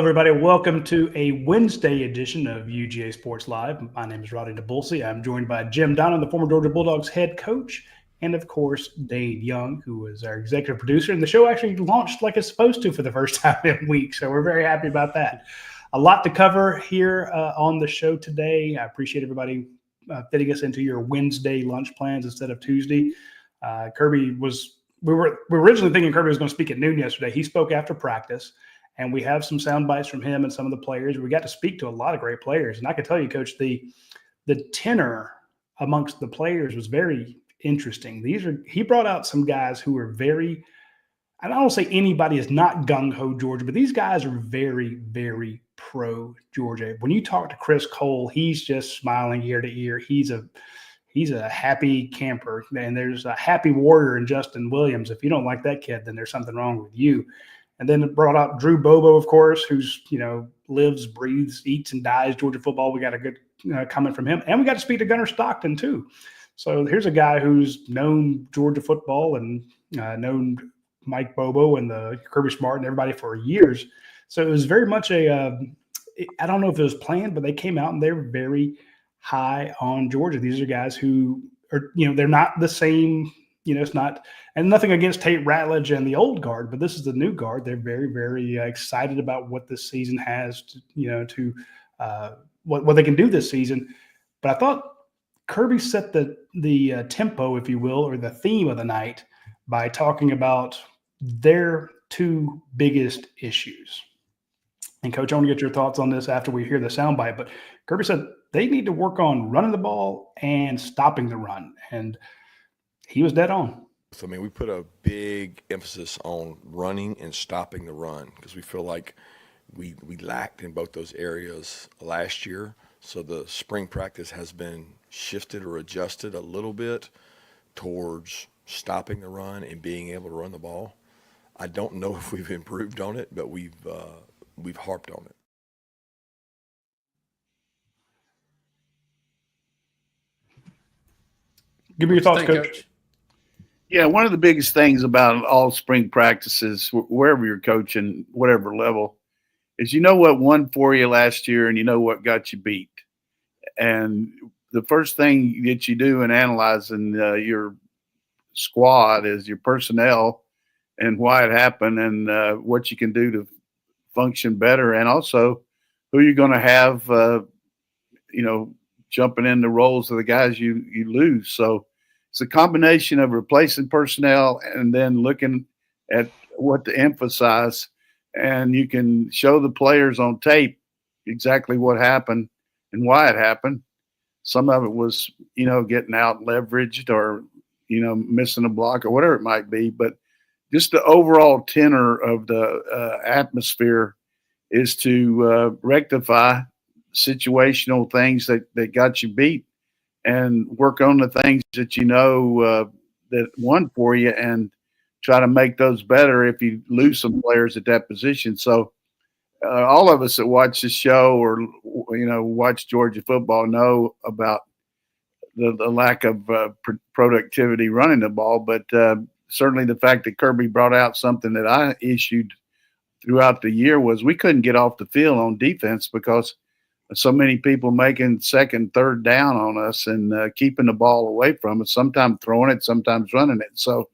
everybody. Welcome to a Wednesday edition of UGASports Live. My name is Radi Nabulsi. I'm joined by Jim Donnan, the former Georgia Bulldogs head coach, and of course, Dayne Young, who is our executive producer. And the show actually launched like it's supposed to for the first time in weeks, so we're very happy about that. A lot to cover here on the show today. I appreciate everybody fitting us into your Wednesday lunch plans instead of Tuesday. We were originally thinking Kirby was going to speak at noon yesterday. He spoke after practice. And we have some sound bites from him and some of the players. We got to speak to a lot of great players. And I can tell you, Coach, the tenor amongst the players was very interesting. He brought out some guys who are very – I don't say anybody is not gung-ho Georgia, but these guys are very, very pro-Georgia. When you talk to Chris Cole, he's just smiling ear to ear. He's a happy camper. And there's a happy warrior in Justin Williams. If you don't like that kid, then there's something wrong with you. And then it brought up Drew Bobo, of course, who's, lives, breathes, eats, and dies Georgia football. We got a good comment from him. And we got to speak to Gunnar Stockton, too. So here's a guy who's known Georgia football and known Mike Bobo and the Kirby Smart and everybody for years. So it was very much I don't know if it was planned, but they came out and they're very high on Georgia. These are guys who are, they're not the same – it's not, and nothing against Tate Ratledge and the old guard, but this is the new guard. They're very, very excited about what this season has to what they can do this season. But I thought Kirby set the tempo, if you will, or the theme of the night by talking about their two biggest issues. And Coach, I want to get your thoughts on this after we hear the soundbite. But Kirby said they need to work on running the ball and stopping the run, and he was dead on. So, we put a big emphasis on running and stopping the run because we feel like we lacked in both those areas last year. So the spring practice has been shifted or adjusted a little bit towards stopping the run and being able to run the ball. I don't know if we've improved on it, but we've harped on it. Give me your thoughts, Coach. Yeah, one of the biggest things about all spring practices, wherever you're coaching, whatever level, is what won for you last year and what got you beat. And the first thing that you do in analyzing your squad is your personnel and why it happened and what you can do to function better, and also who you're going to have, jumping in the roles of the guys you lose. So it's a combination of replacing personnel and then looking at what to emphasize. And you can show the players on tape exactly what happened and why it happened. Some of it was, getting out leveraged or, missing a block or whatever it might be. But just the overall tenor of the atmosphere is to rectify situational things that got you beat and work on the things that that won for you and try to make those better if you lose some players at that position. So all of us that watch the show or, watch Georgia football know about the lack of productivity running the ball. But certainly the fact that Kirby brought out something that I issued throughout the year was we couldn't get off the field on defense because so many people making second, third down on us and keeping the ball away from us, sometimes throwing it, sometimes running it. So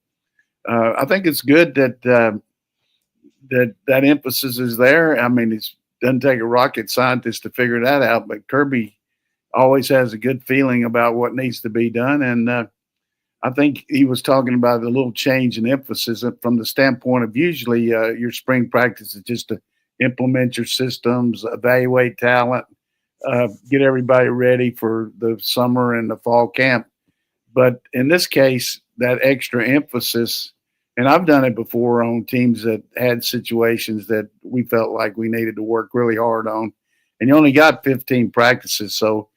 I think it's good that that emphasis is there. It doesn't take a rocket scientist to figure that out, but Kirby always has a good feeling about what needs to be done. And I think he was talking about a little change in emphasis from the standpoint of usually your spring practice is just to implement your systems, evaluate talent, get everybody ready for the summer and the fall camp. But in this case, that extra emphasis, and I've done it before on teams that had situations that we felt like we needed to work really hard on, and you only got 15 practices. So,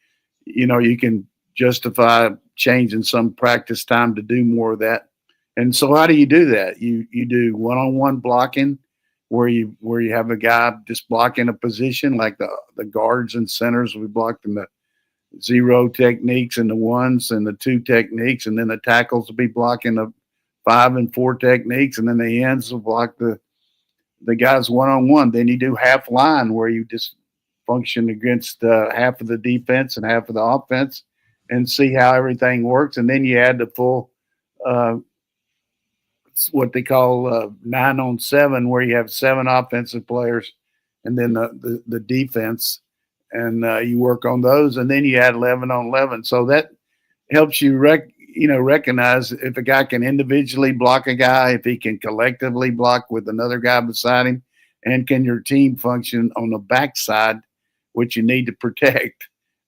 you can justify changing some practice time to do more of that. And so how do you do that? You do one-on-one blocking, where you have a guy just blocking a position like the guards and centers. We blocked in the 0 techniques and the 1s and the 2 techniques, and then the tackles will be blocking the 5 and 4 techniques, and then the ends will block the the guys one-on-one. Then you do half line where you just function against half of the defense and half of the offense and see how everything works. And then you add the full uh, what they call 9-on-7, where you have 7 offensive players and then the defense, and you work on those, and then you add 11-on-11. So that helps you recognize if a guy can individually block a guy, if he can collectively block with another guy beside him, and can your team function on the backside, which you need to protect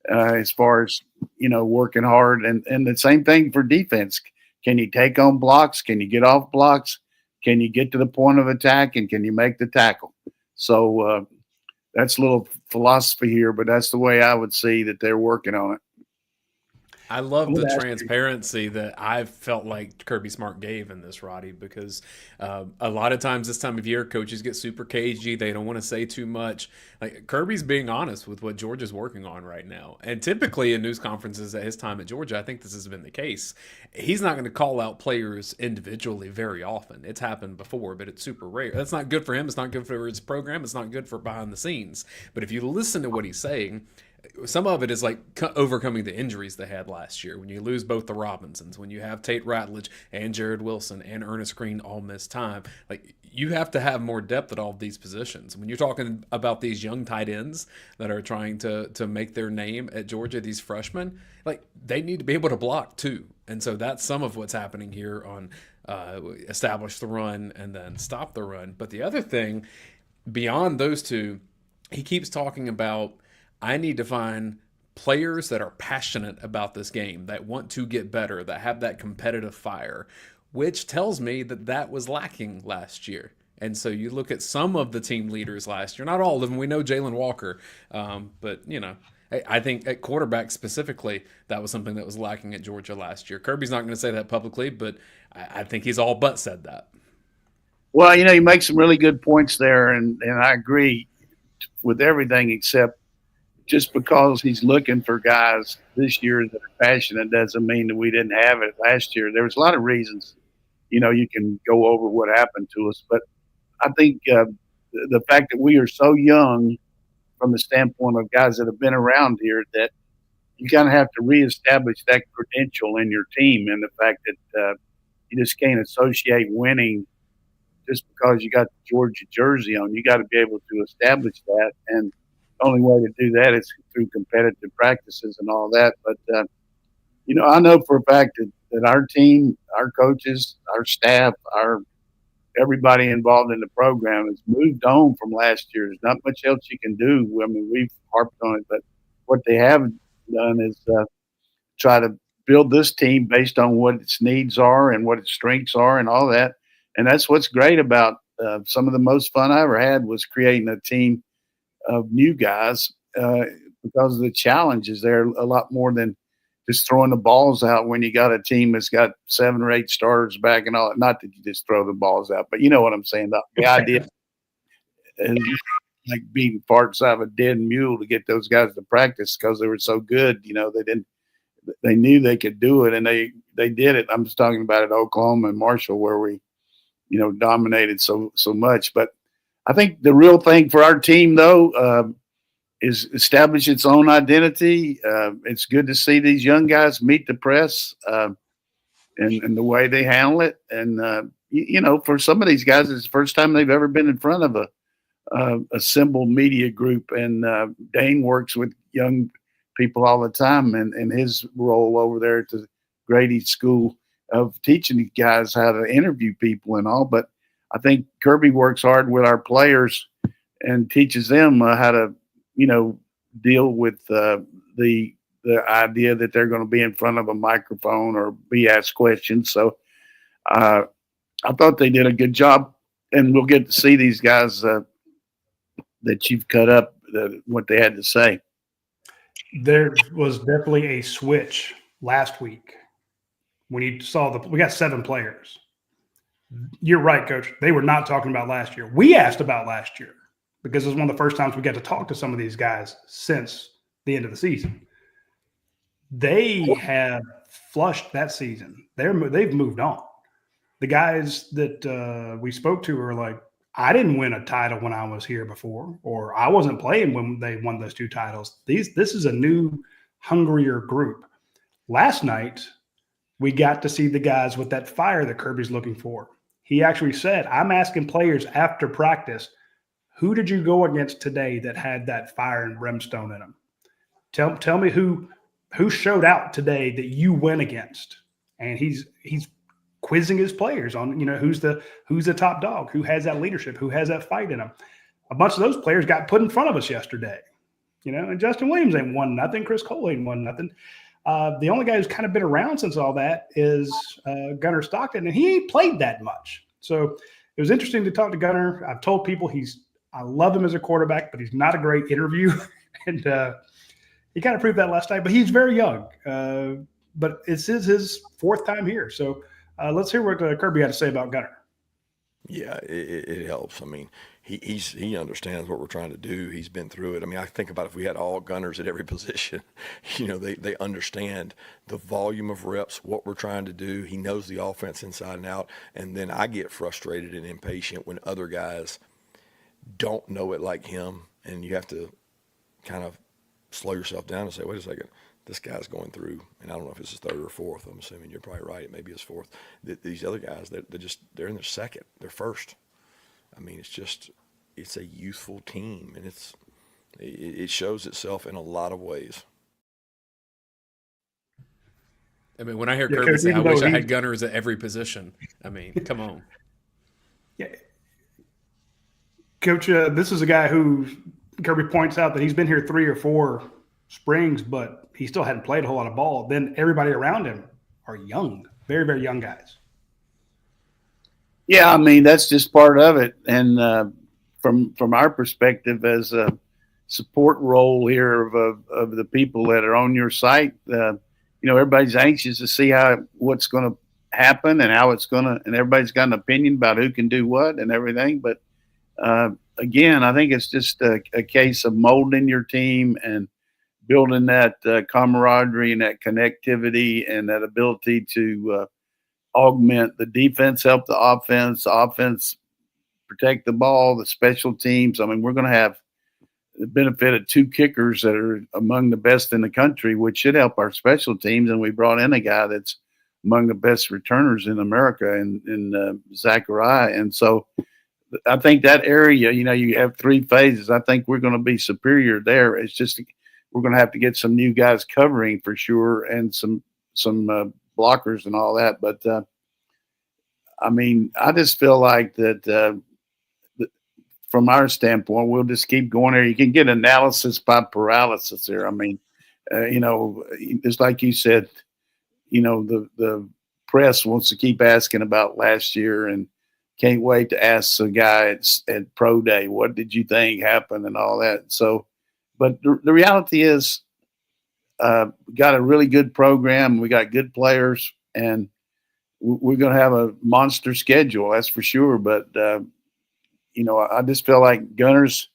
as far as working hard, and the same thing for defense. Can you take on blocks? Can you get off blocks? Can you get to the point of attack? And can you make the tackle? So that's a little philosophy here, but that's the way I would see that they're working on it. I love the transparency that I've felt like Kirby Smart gave in this, Roddy, because a lot of times this time of year, coaches get super cagey. They don't want to say too much. Like, Kirby's being honest with what Georgia's working on right now. And typically in news conferences at his time at Georgia, I think this has been the case. He's not going to call out players individually very often. It's happened before, but it's super rare. That's not good for him. It's not good for his program. It's not good for behind the scenes. But if you listen to what he's saying, some of it is like overcoming the injuries they had last year. When you lose both the Robinsons, when you have Tate Ratledge and Jared Wilson and Ernest Green all miss time, like, you have to have more depth at all of these positions. When you're talking about these young tight ends that are trying to make their name at Georgia, these freshmen, like, they need to be able to block too. And so that's some of what's happening here on establish the run and then stop the run. But the other thing beyond those two, he keeps talking about, I need to find players that are passionate about this game, that want to get better, that have that competitive fire, which tells me that that was lacking last year. And so you look at some of the team leaders last year, not all of them. We know Jalen Walker, but, I think at quarterback specifically, that was something that was lacking at Georgia last year. Kirby's not going to say that publicly, but I think he's all but said that. Well, you make some really good points there, and I agree with everything except just because he's looking for guys this year that are passionate doesn't mean that we didn't have it last year. There was a lot of reasons, you can go over what happened to us. But I think the fact that we are so young from the standpoint of guys that have been around here, that you kind of have to reestablish that credential in your team, and the fact that you just can't associate winning just because you got the Georgia jersey on. You got to be able to establish that, and the only way to do that is through competitive practices and all that. But, I know for a fact that our team, our coaches, our staff, everybody involved in the program has moved on from last year. There's not much else you can do. I mean, we've harped on it, but what they have done is try to build this team based on what its needs are and what its strengths are and all that. And that's what's great about some of the most fun I ever had was creating a team of new guys because of the challenges there a lot more than just throwing the balls out when you got a team that's got 7 or 8 starters back and all. Not that you just throw the balls out, but you know what I'm saying. The idea is like beating parts out of a dead mule to get those guys to practice because they were so good. They knew they could do it, and they did it. I'm just talking about at Oklahoma and Marshall where we, dominated so much. But I think the real thing for our team, though, is establish its own identity. It's good to see these young guys meet the press and the way they handle it. And, for some of these guys, it's the first time they've ever been in front of a assembled media group. And Dayne works with young people all the time and his role over there at the Grady School of teaching these guys how to interview people and all. But I think Kirby works hard with our players and teaches them how to, deal with the idea that they're going to be in front of a microphone or be asked questions. So I thought they did a good job, and we'll get to see these guys that you've cut up, what they had to say. There was definitely a switch last week when you saw we got 7 players. You're right, Coach. They were not talking about last year. We asked about last year because it was one of the first times we got to talk to some of these guys since the end of the season. They have flushed that season. They've moved on. The guys that we spoke to are like, I didn't win a title when I was here before, or I wasn't playing when they won those 2 titles. This is a new, hungrier group. Last night, we got to see the guys with that fire that Kirby's looking for. He actually said, I'm asking players after practice, who did you go against today that had that fire and brimstone in them? Tell me who showed out today that you went against. And he's quizzing his players on, who's the top dog, who has that leadership, who has that fight in them. A bunch of those players got put in front of us yesterday, and Justin Williams ain't won nothing. Chris Cole ain't won nothing. The only guy who's kind of been around since all that is Gunnar Stockton, and he ain't played that much. So it was interesting to talk to Gunnar. I've told people I love him as a quarterback, but he's not a great interview. And he kind of proved that last night, but he's very young. But it's his 4th time here. So let's hear what Kirby had to say about Gunnar. Yeah, it helps. I mean, he understands what we're trying to do. He's been through it. I mean, I think about if we had all Gunners at every position, they understand the volume of reps, what we're trying to do. He knows the offense inside and out. And then I get frustrated and impatient when other guys don't know it like him, and you have to kind of slow yourself down and say, wait a second, this guy's going through, and I don't know if it's his 3rd or 4th. I'm assuming you're probably right. It may be his 4th. These other guys, they're in their 2nd, their 1st. I mean, it's a youthful team, and it shows itself in a lot of ways. I mean, when I hear Kirby say, I wish I had Gunners at every position. I mean, come on. Yeah. Coach, this is a guy who Kirby points out that he's been here 3 or 4 springs, but he still hadn't played a whole lot of ball. Then everybody around him are young, very, very young guys. Yeah, I mean, that's just part of it. And from our perspective as a support role here of the people that are on your site, everybody's anxious to see what's going to happen and how it's going to, and everybody's got an opinion about who can do what and everything. But again, I think it's just a case of molding your team and building that camaraderie and that connectivity and that ability to augment the defense, help the offense protect the ball, the special teams. I mean, we're going to have the benefit of 2 kickers that are among the best in the country, which should help our special teams. And we brought in a guy that's among the best returners in America in Zachariah. And so I think that area, you have 3 phases. I think we're going to be superior there. It's just we're going to have to get some new guys covering for sure and some blockers and all that. But, I mean, I just feel like that from our standpoint, we'll just keep going there. You can get analysis by paralysis there. I mean, just like you said, the press wants to keep asking about last year and can't wait to ask the guy at Pro Day, what did you think happened and all that. So, but the reality is we got a really good program. We got good players, and we're going to have a monster schedule, that's for sure. But, I just feel like Gunner's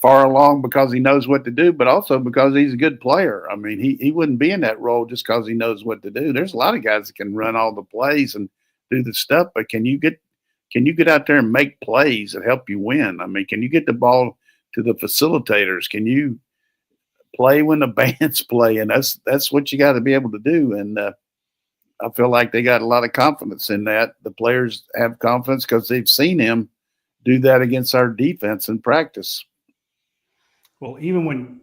far along because he knows what to do, but also because he's a good player. I mean, he wouldn't be in that role just because he knows what to do. There's a lot of guys that can run all the plays and do the stuff, but can you get out there and make plays that help you win? I mean, can you get the ball to the facilitators? Can you play when the band's playing? That's what you got to be able to do. And I feel like they got a lot of confidence in that. The players have confidence because they've seen him do that against our defense in practice. Well, even when,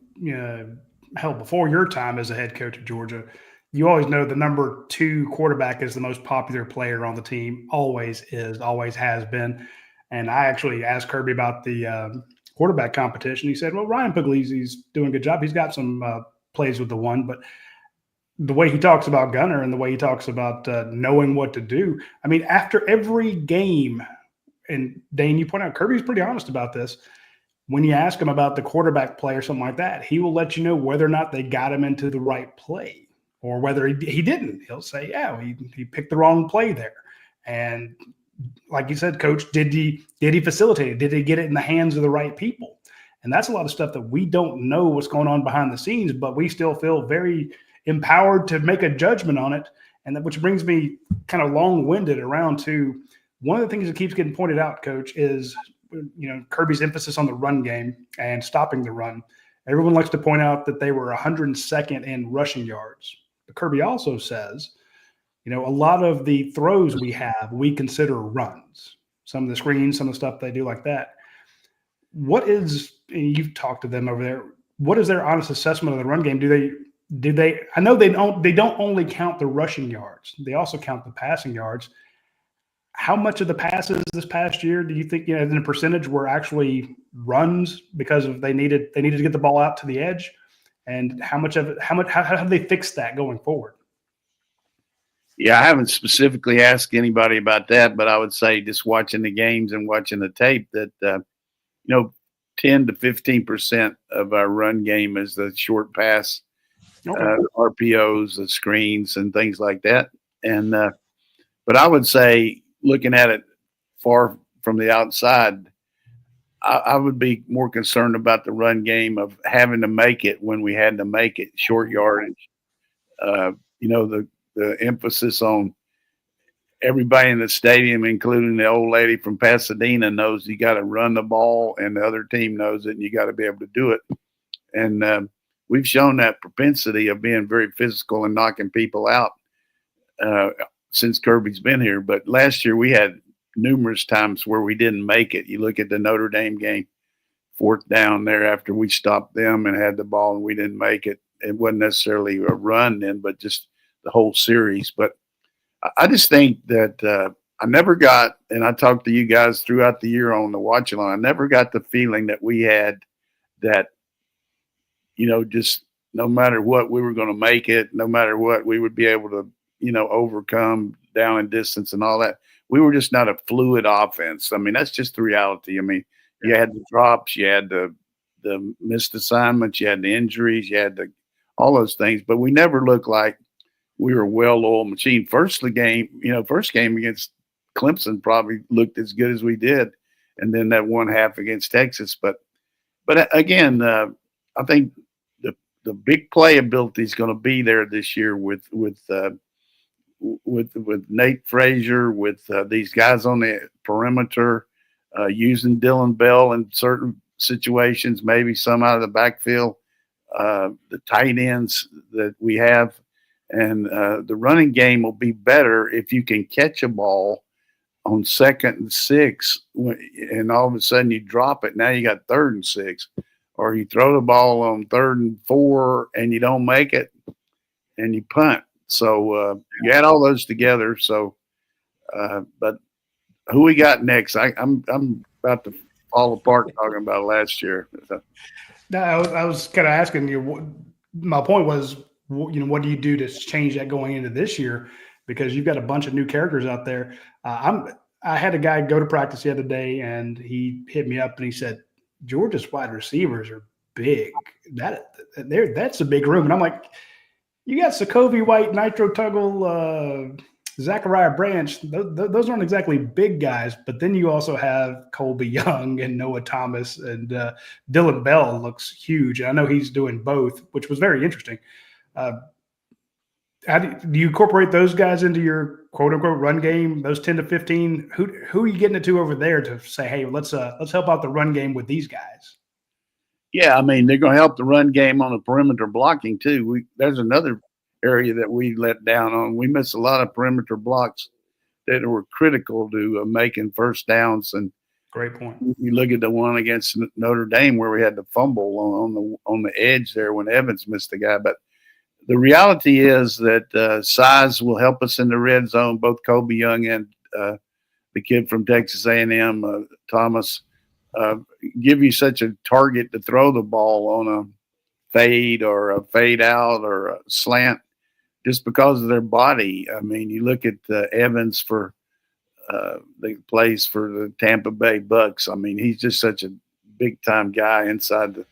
before your time as a head coach at Georgia, you always know the number 2 quarterback is the most popular player on the team, always is, always has been. And I actually asked Kirby about the quarterback competition. He said, well, Ryan Puglisi's doing a good job. He's got some plays with the 1, but the way he talks about Gunner and the way he talks about knowing what to do. I mean, after every game, and Dayne, you point out Kirby's pretty honest about this. When you ask him about the quarterback play or something like that, he will let you know whether or not they got him into the right play or whether he didn't. He'll say, yeah, he picked the wrong play there. And like you said, Coach, did he facilitate it? Did he get it in the hands of the right people? And that's a lot of stuff that we don't know what's going on behind the scenes, but we still feel very empowered to make a judgment on it. And that, which brings me kind of long-winded around to one of the things that keeps getting pointed out, Coach, is Kirby's emphasis on the run game and stopping the run. Everyone likes to point out that they were 102nd in rushing yards. But Kirby also says, a lot of the throws we consider runs. Some of the screens, some of the stuff they do like that. What is, you've talked to them over there, what is their honest assessment of the run game? Do they, I know they don't only count the rushing yards. They also count the passing yards. How much of the passes this past year do you think, in a percentage, were actually runs because of they needed to get the ball out to the edge? And how have they fixed that going forward? Yeah, I haven't specifically asked anybody about that, but I would say just watching the games and watching the tape that 10 to 15% of our run game is the short pass, RPOs, the screens, and things like that. And but I would say, looking at it far from the outside, I would be more concerned about the run game of having to make it when we had to make it, short yardage. The emphasis on everybody in the stadium, including the old lady from Pasadena, knows you got to run the ball, and the other team knows it, and you got to be able to do it. And we've shown that propensity of being very physical and knocking people out since Kirby's been here. But last year we had numerous times where we didn't make it. You look at the Notre Dame game, 4th down there after we stopped them and had the ball and we didn't make it. It wasn't necessarily a run then, but just the whole series. But I just think that I never got, and I talked to you guys throughout the year on the watch along, I never got the feeling that we had that, just no matter what, we were going to make it, no matter what, we would be able to, overcome down and distance and all that. We were just not a fluid offense. I mean, that's just the reality. I mean, you had the drops, you had the missed assignments, you had the injuries, you had all those things, but we never looked like we were a well-oiled machine. First game against Clemson probably looked as good as we did, and then that one half against Texas. But again, I think the big playability is going to be there this year with Nate Frazier, with these guys on the perimeter, using Dylan Bell in certain situations, maybe some out of the backfield, the tight ends that we have. And the running game will be better if you can catch a ball on 2nd and 6, and all of a sudden you drop it. Now you got 3rd and 6, or you throw the ball on 3rd and 4 and you don't make it, and you punt. So you add all those together. So, but who we got next? I'm about to fall apart talking about last year. No, I was kind of asking you. My point was, what do you do to change that going into this year? Because you've got a bunch of new characters out there. I had a guy go to practice the other day, and he hit me up and he said, Georgia's wide receivers are big. That's a big room. And I'm like, you got Sokovie White, Nitro Tuggle, Zachariah Branch. Those aren't exactly big guys, but then you also have Colby Young and Noah Thomas, and Dylan Bell looks huge. I know he's doing both, which was very interesting. How do you incorporate those guys into your quote unquote run game? Those 10 to 15. Who are you getting it to over there to say, hey, let's help out the run game with these guys? Yeah, I mean, they're going to help the run game on the perimeter blocking too. There's another area that we let down on. We missed a lot of perimeter blocks that were critical to making first downs. And great point. You look at the one against Notre Dame where we had the fumble on the edge there when Evans missed the guy. But the reality is that size will help us in the red zone. Both Colby Young and the kid from Texas A&M, Thomas, give you such a target to throw the ball on a fade or a fade out or a slant just because of their body. I mean, you look at Evans for the plays for the Tampa Bay Bucks. I mean, he's just such a big-time guy inside the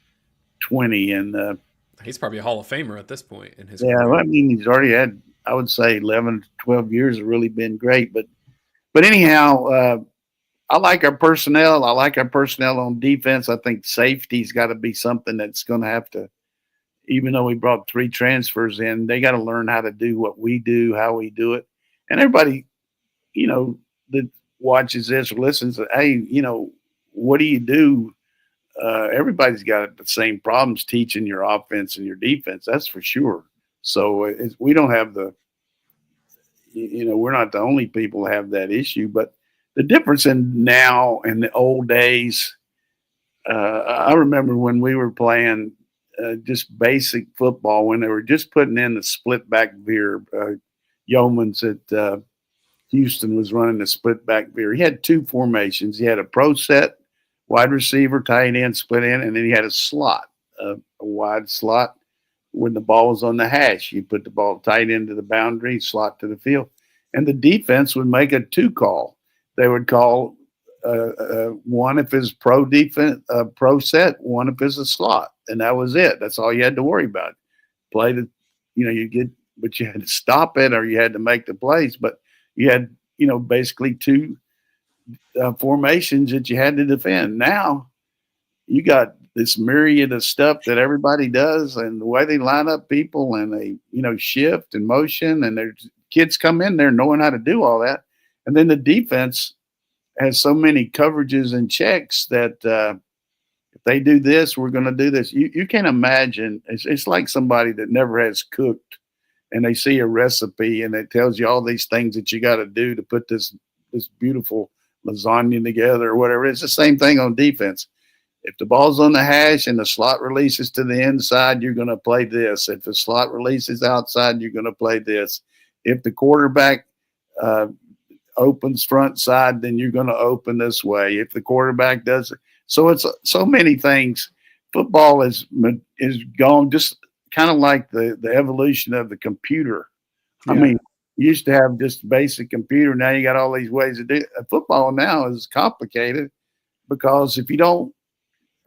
20. And he's probably a Hall of Famer at this point in his career. I mean, he's already had, I would say, 11, 12 years have really been great. But anyhow, I like our personnel. I like our personnel on defense. I think safety's got to be something that's going to have to, even though we brought 3 transfers in, they got to learn how to do what we do, how we do it. And everybody, watches this or listens, hey, what do you do? Everybody's got the same problems teaching your offense and your defense. That's for sure. So we don't have we're not the only people who have that issue. But the difference in now and the old days, I remember when we were playing just basic football, when they were just putting in the split back veer. Yeomans at Houston was running the split back veer. He had two formations. He had a pro set, wide receiver, tight end, split in, and then he had a slot, a wide slot. When the ball was on the hash, you put the ball tight into the boundary, slot to the field. And the defense would make a two call. They would call one if it's pro defense, pro set, one if it's a slot. And that was it. That's all you had to worry about. Play the, but you had to stop it or you had to make the plays. But you had, basically two formations that you had to defend. Now you got this myriad of stuff that everybody does, and the way they line up people and they, shift and motion, and there's kids come in there knowing how to do all that. And then the defense has so many coverages and checks that if they do this, we're going to do this. You can't imagine. It's like somebody that never has cooked, and they see a recipe and it tells you all these things that you got to do to put this beautiful lasagna together or whatever. It's the same thing on defense. If the ball's on the hash and the slot releases to the inside, you're going to play this. If the slot releases outside, you're going to play this. If the quarterback opens front side, then you're going to open this way. If the quarterback does it. So it's so many things. Football is gone just kind of like the evolution of the computer. Yeah. I mean, you used to have just basic computer. Now you got all these ways to do it. Football now is complicated because if you don't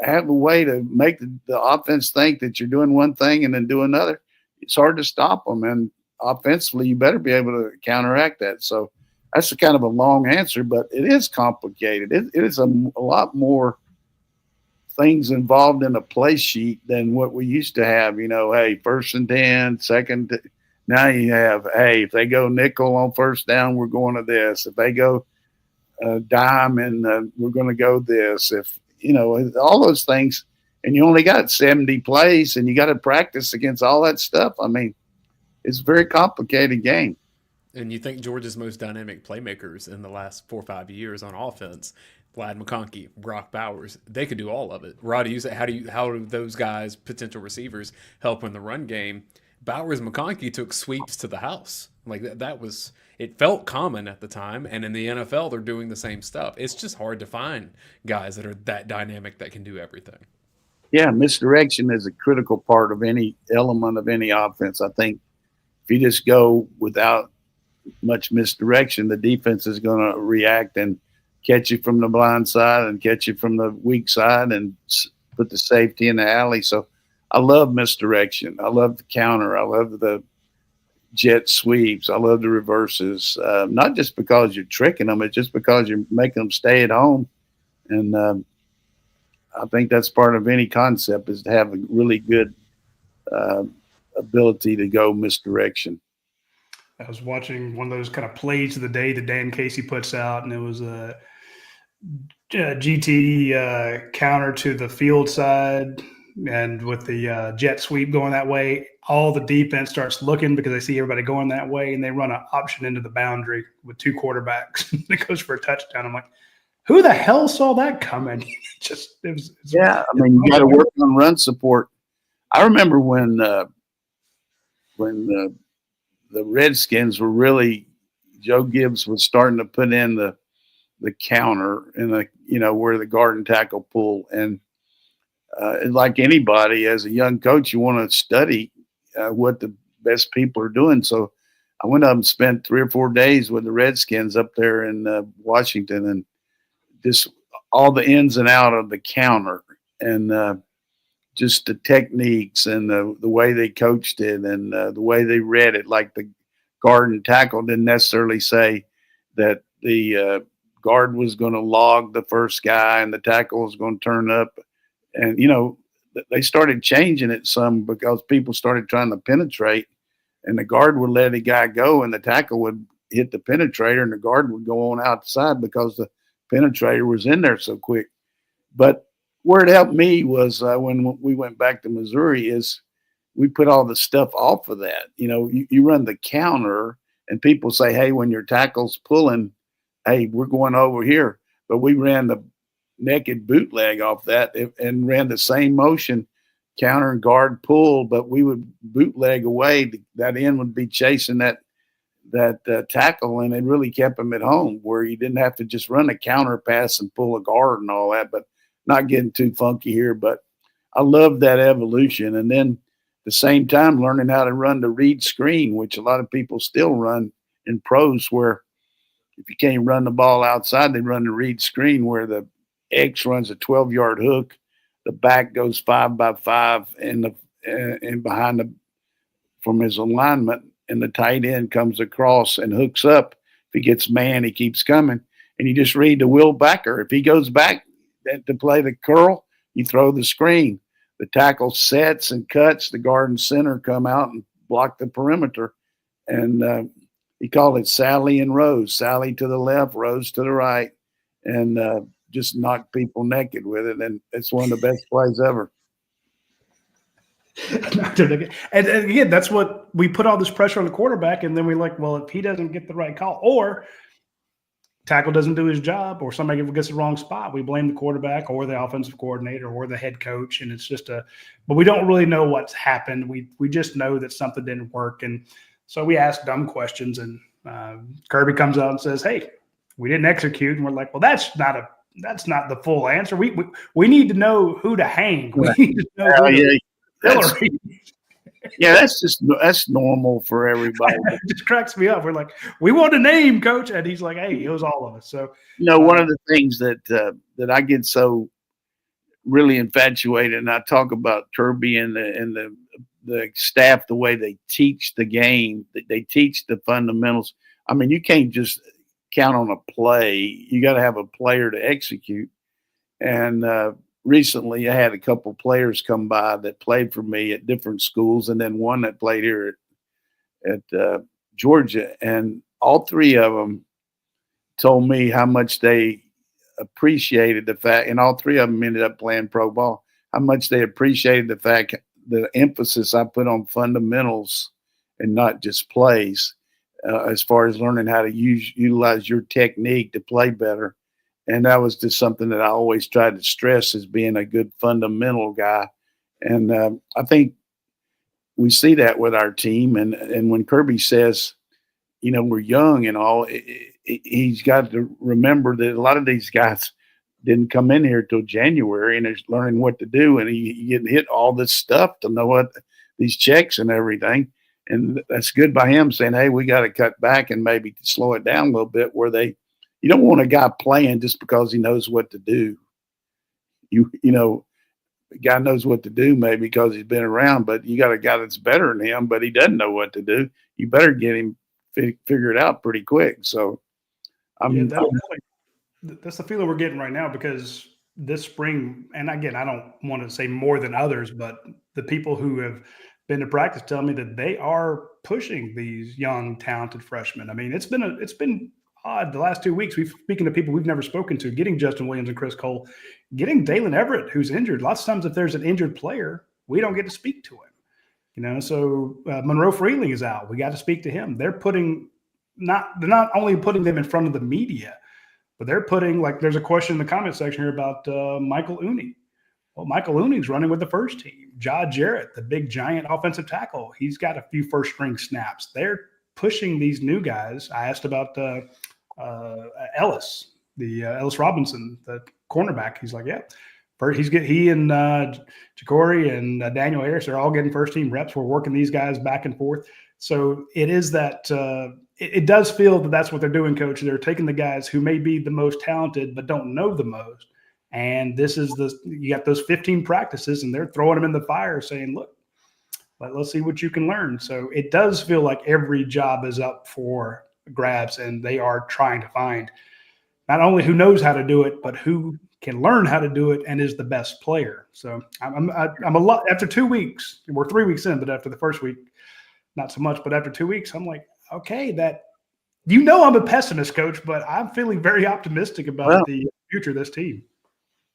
have a way to make the offense think that you're doing one thing and then do another, it's hard to stop them. And offensively, you better be able to counteract that. So that's a kind of a long answer, but it is complicated. It is a lot more things involved in a play sheet than what we used to have. Hey, 1st and 10, second. Now you have, hey, if they go nickel on first down, we're going to this. If they go dime, and we're going to go this. If all those things, and you only got 70 plays, and you got to practice against all that stuff. I mean, it's a very complicated game. And you think Georgia's most dynamic playmakers in the last 4 or 5 years on offense, Vlad McConkey, Brock Bowers, they could do all of it. Roddy, you say, how do those guys, potential receivers, help in the run game? Bowers and McConkey took sweeps to the house. Like that was, it felt common at the time. And in the NFL, they're doing the same stuff. It's just hard to find guys that are that dynamic that can do everything. Yeah, misdirection is a critical part of any element of any offense. I think if you just go without much misdirection, the defense is going to react and catch you from the blind side and catch you from the weak side and put the safety in the alley. So I love misdirection. I love the counter. I love the jet sweeps. I love the reverses, not just because you're tricking them, it's just because you're making them stay at home. And I think that's part of any concept, is to have a really good ability to go misdirection. I was watching one of those kind of plays of the day that Dan Casey puts out, and it was a GT counter to the field side, and with the jet sweep going that way, all the defense starts looking because they see everybody going that way, and they run an option into the boundary with two quarterbacks. It goes for a touchdown. I'm like, who the hell saw that coming? I mean, you got to work on run support. I remember when the Redskins were really, Joe Gibbs was starting to put in the counter and where the guard and tackle pull. And like anybody, as a young coach, you want to study what the best people are doing. So I went up and spent 3 or 4 days with the Redskins up there in Washington, and just all the ins and out of the counter, and just the techniques and the way they coached it, and the way they read it. Like the guard and tackle didn't necessarily say that the guard was going to log the first guy and the tackle was going to turn up. And, they started changing it some because people started trying to penetrate, and the guard would let a guy go and the tackle would hit the penetrator, and the guard would go on outside because the penetrator was in there so quick. But where it helped me was when we went back to Missouri is we put all the stuff off of that. You run the counter, and people say, hey, when your tackle's pulling, hey, we're going over here. But we ran the naked bootleg off that and ran the same motion, counter and guard pull, but we would bootleg away. That end would be chasing that tackle, and it really kept him at home where you didn't have to just run a counter pass and pull a guard and all that, but not getting too funky here. But I love that evolution. And then at the same time, learning how to run the read screen, which a lot of people still run in pros, where if you can't run the ball outside, they run the read screen where the X runs a 12-yard hook, the back goes 5 by 5 and behind from his alignment, and the tight end comes across and hooks up. If he gets man, he keeps coming. And you just read the Will backer. If he goes back to play the curl, you throw the screen. The tackle sets and cuts. The guard and center come out and block the perimeter. And he called it Sally and Rose. Sally to the left, Rose to the right. And just knock people naked with it. And it's one of the best plays ever. And again, that's what we put all this pressure on the quarterback, and then we're like, well, if he doesn't get the right call, or tackle doesn't do his job, or somebody gets the wrong spot, we blame the quarterback or the offensive coordinator or the head coach, and it's just but we don't really know what's happened. We just know that something didn't work, and so we ask dumb questions, and Kirby comes out and says, hey, we didn't execute, and we're like, well, that's not the full answer. We need to know who to hang. We need to know that's normal for everybody. It just cracks me up. We're like, we want a name, coach, and he's like, hey, it was all of us. So one of the things that I get so really infatuated, and I talk about Kirby and the staff, the way they teach the game, they teach the fundamentals. I mean, you can't just count on a play. You got to have a player to execute. And recently, I had a couple players come by that played for me at different schools, and then one that played here at Georgia. And all three of them told me how much they appreciated the fact, and all three of them ended up playing pro ball, how much they appreciated the fact, the emphasis I put on fundamentals and not just plays, as far as learning how to utilize your technique to play better. And that was just something that I always tried to stress as being a good fundamental guy. And I think we see that with our team. And when Kirby says, we're young and all, he's got to remember that a lot of these guys didn't come in here till January, and they're learning what to do. And he getting hit all this stuff to know what these checks and everything. And that's good by him saying, hey, we got to cut back and maybe slow it down a little bit you don't want a guy playing just because he knows what to do. The guy knows what to do maybe because he's been around, but you got a guy that's better than him, but he doesn't know what to do. You better get him figure it out pretty quick. So that's the feeling we're getting right now, because this spring, and again, I don't want to say more than others, but the people who have been to practice tell me that they are pushing these young, talented freshmen. I mean, it's been odd the last 2 weeks. Speaking to people we've never spoken to, getting Justin Williams and Chris Cole, getting Dalen Everett, who's injured. Lots of times if there's an injured player, we don't get to speak to him. So Monroe Freeling is out. We got to speak to him. They're not only putting them in front of the media, but they're putting, like, there's a question in the comment section here about Michael Ooney. Well, Michael Ooney's running with the first team. Ja Jarrett, the big giant offensive tackle, he's got a few first string snaps. They're pushing these new guys. I asked about Ellis, Ellis Robinson, the cornerback. He's like, yeah, he and Jacory and Daniel Harris are all getting first team reps. We're working these guys back and forth. So it is that it does feel that that's what they're doing, Coach. They're taking the guys who may be the most talented but don't know the most, and you got those 15 practices, and they're throwing them in the fire, saying, look, let's see what you can learn. So it does feel like every job is up for grabs, and they are trying to find not only who knows how to do it, but who can learn how to do it and is the best player. So I'm a lot after 2 weeks. We're 3 weeks in, but after the first week, not so much. But after 2 weeks, I'm like, okay, that You know I'm a pessimist, Coach, but I'm feeling very optimistic about the future of this team.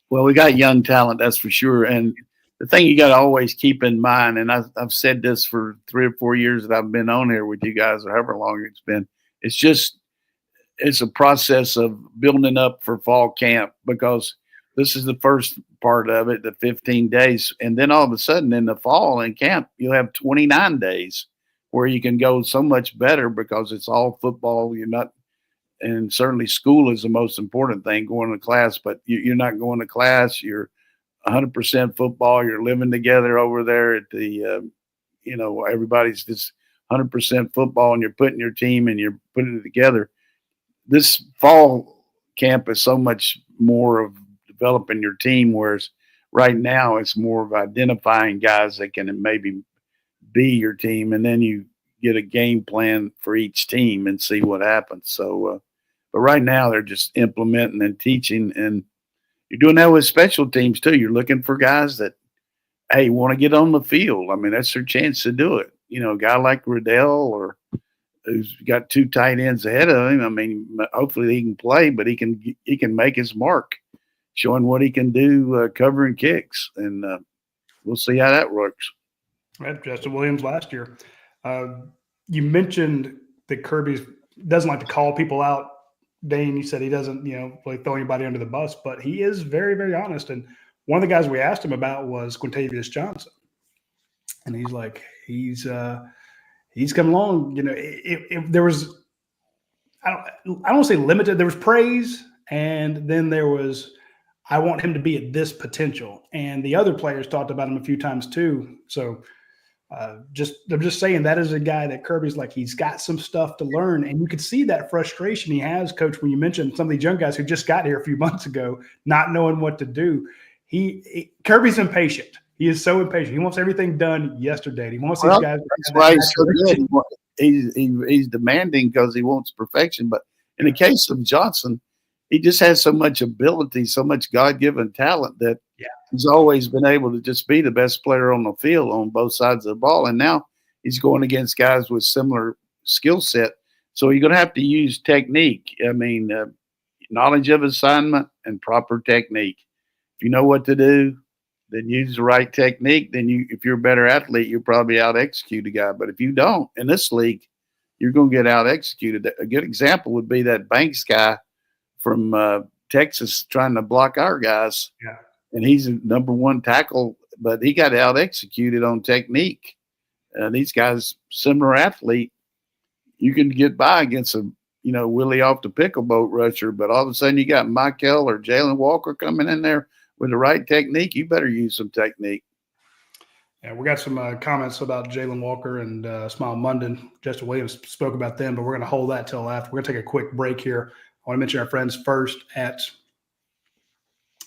Well, we got young talent, that's for sure. And the thing you got to always keep in mind, and I've said this for 3 or 4 years that I've been on here with you guys, or however long it's been, it's a process of building up for fall camp, because this is the first part of it, the 15 days. And then all of a sudden in the fall in camp, you'll have 29 days where you can go so much better, because it's all football. You're not, and certainly school is the most important thing, going to class, but you're not going to class. You're 100% football. You're living together over there at the, everybody's just 100% football, and you're putting your team and you're putting it together. This fall camp is so much more of developing your team, whereas right now it's more of identifying guys that can maybe be your team, and then you get a game plan for each team and see what happens. So, but right now they're just implementing and teaching, and you're doing that with special teams too. You're looking for guys that, hey, want to get on the field. I mean, that's their chance to do it. A guy like Riddell, or who's got 2 tight ends ahead of him. I mean, hopefully he can play, but he can make his mark, showing what he can do covering kicks, and we'll see how that works. Right, Justin Williams last year. You mentioned that Kirby doesn't like to call people out. Dayne, you said he doesn't, really throw anybody under the bus, but he is very, very honest. And one of the guys we asked him about was Quintavious Johnson, and he's like, he's come along. If there was, I don't want to say limited. There was praise, and then there was, I want him to be at this potential. And the other players talked about him a few times too. So I'm just saying that is a guy that Kirby's like, he's got some stuff to learn. And you could see that frustration he has, Coach, when you mentioned some of these young guys who just got here a few months ago, not knowing what to do. Kirby's impatient. He is so impatient. He wants everything done yesterday. He wants these guys. That's why he's so good. He's demanding because he wants perfection. But in the case of Johnson, he just has so much ability, so much God-given talent that he's always been able to just be the best player on the field on both sides of the ball. And now he's going against guys with similar skill set. So you're going to have to use technique. I mean, knowledge of assignment and proper technique. If you know what to do, then use the right technique. Then if you're a better athlete, you'll probably out-execute a guy. But if you don't, in this league, you're going to get out-executed. A good example would be that Banks guy from Texas trying to block our guys. Yeah. And he's a number 1 tackle, but he got out-executed on technique. These guys, similar athlete, you can get by against a, Willie off the pickle boat rusher, but all of a sudden you got Michael or Jalen Walker coming in there with the right technique. You better use some technique. Yeah, we got some comments about Jalen Walker and Smile Munden. Justin Williams spoke about them, but we're going to hold that till after. We're going to take a quick break here. I want to mention our friends first at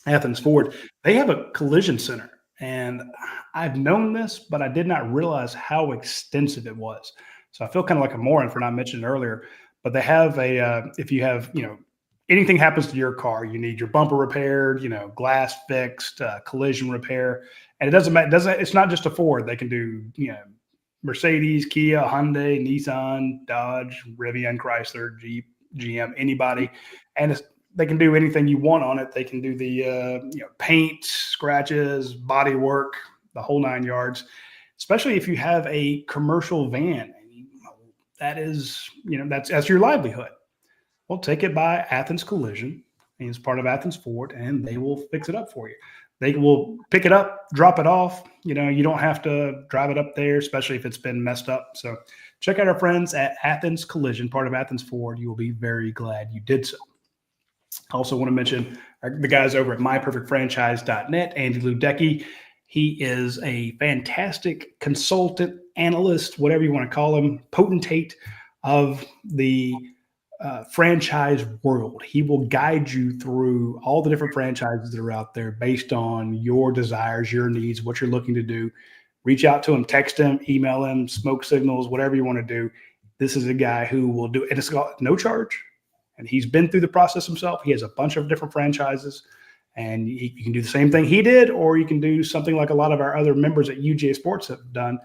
Athens Ford. They have a collision center, and I've known this, but I did not realize how extensive it was. So I feel kind of like a moron for not mentioning it earlier, but they have if you have, anything happens to your car, you need your bumper repaired, glass fixed, collision repair. And it doesn't matter. It's not just a Ford. They can do, Mercedes, Kia, Hyundai, Nissan, Dodge, Rivian, Chrysler, Jeep, GM, anybody. And they can do anything you want on it. They can do the, paint, scratches, body work, the whole 9 yards, especially if you have a commercial van. That is, that's your livelihood. Well, take it by Athens Collision. It's part of Athens Ford, and they will fix it up for you. They will pick it up, drop it off. You don't have to drive it up there, especially if it's been messed up. So check out our friends at Athens Collision, part of Athens Ford. You will be very glad you did so. I also want to mention the guys over at myperfectfranchise.net, Andy Ludecki. He is a fantastic consultant, analyst, whatever you want to call him, potentate of the franchise world. He will guide you through all the different franchises that are out there based on your desires, your needs, what you're looking to do. Reach out to him, text him, email him, smoke signals, whatever you want to do. This is a guy who will do it. And it's got no charge. And he's been through the process himself. He has a bunch of different franchises. And you can do the same thing he did, or you can do something like a lot of our other members at UGASports have done.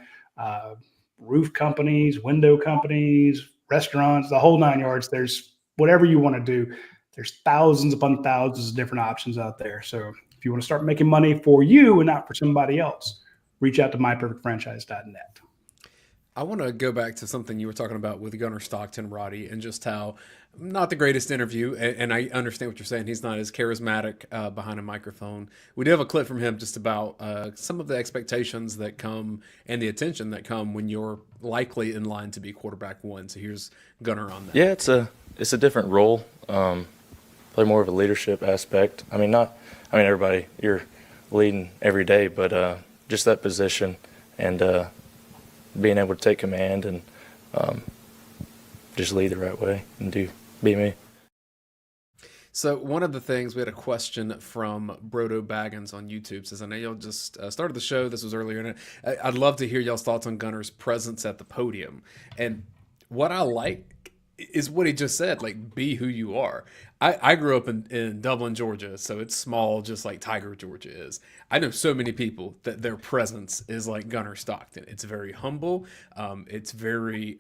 Roof companies, window companies, restaurants, the whole 9 yards. There's whatever you want to do. There's thousands upon thousands of different options out there. So if you want to start making money for you and not for somebody else, reach out to myperfectfranchise.net. I want to go back to something you were talking about with Gunnar Stockton, Roddy, and just how not the greatest interview. And I understand what you're saying. He's not as charismatic behind a microphone. We do have a clip from him just about some of the expectations that come and the attention that come when you're likely in line to be quarterback one. So here's Gunnar on that. Yeah, it's a different role. Play more of a leadership aspect. I mean, everybody, you're leading every day, but just that position and being able to take command and just lead the right way and be me. So one of the things, we had a question from Brodo Baggins on YouTube. Says, I know y'all just started the show. This was earlier. And I'd love to hear y'all's thoughts on Gunnar's presence at the podium. And what I like is what he just said, like, be who you are. I grew up in Dublin, Georgia, so it's small, just like Tiger, Georgia is. I know so many people that their presence is like Gunnar Stockton. It's very humble. It's very,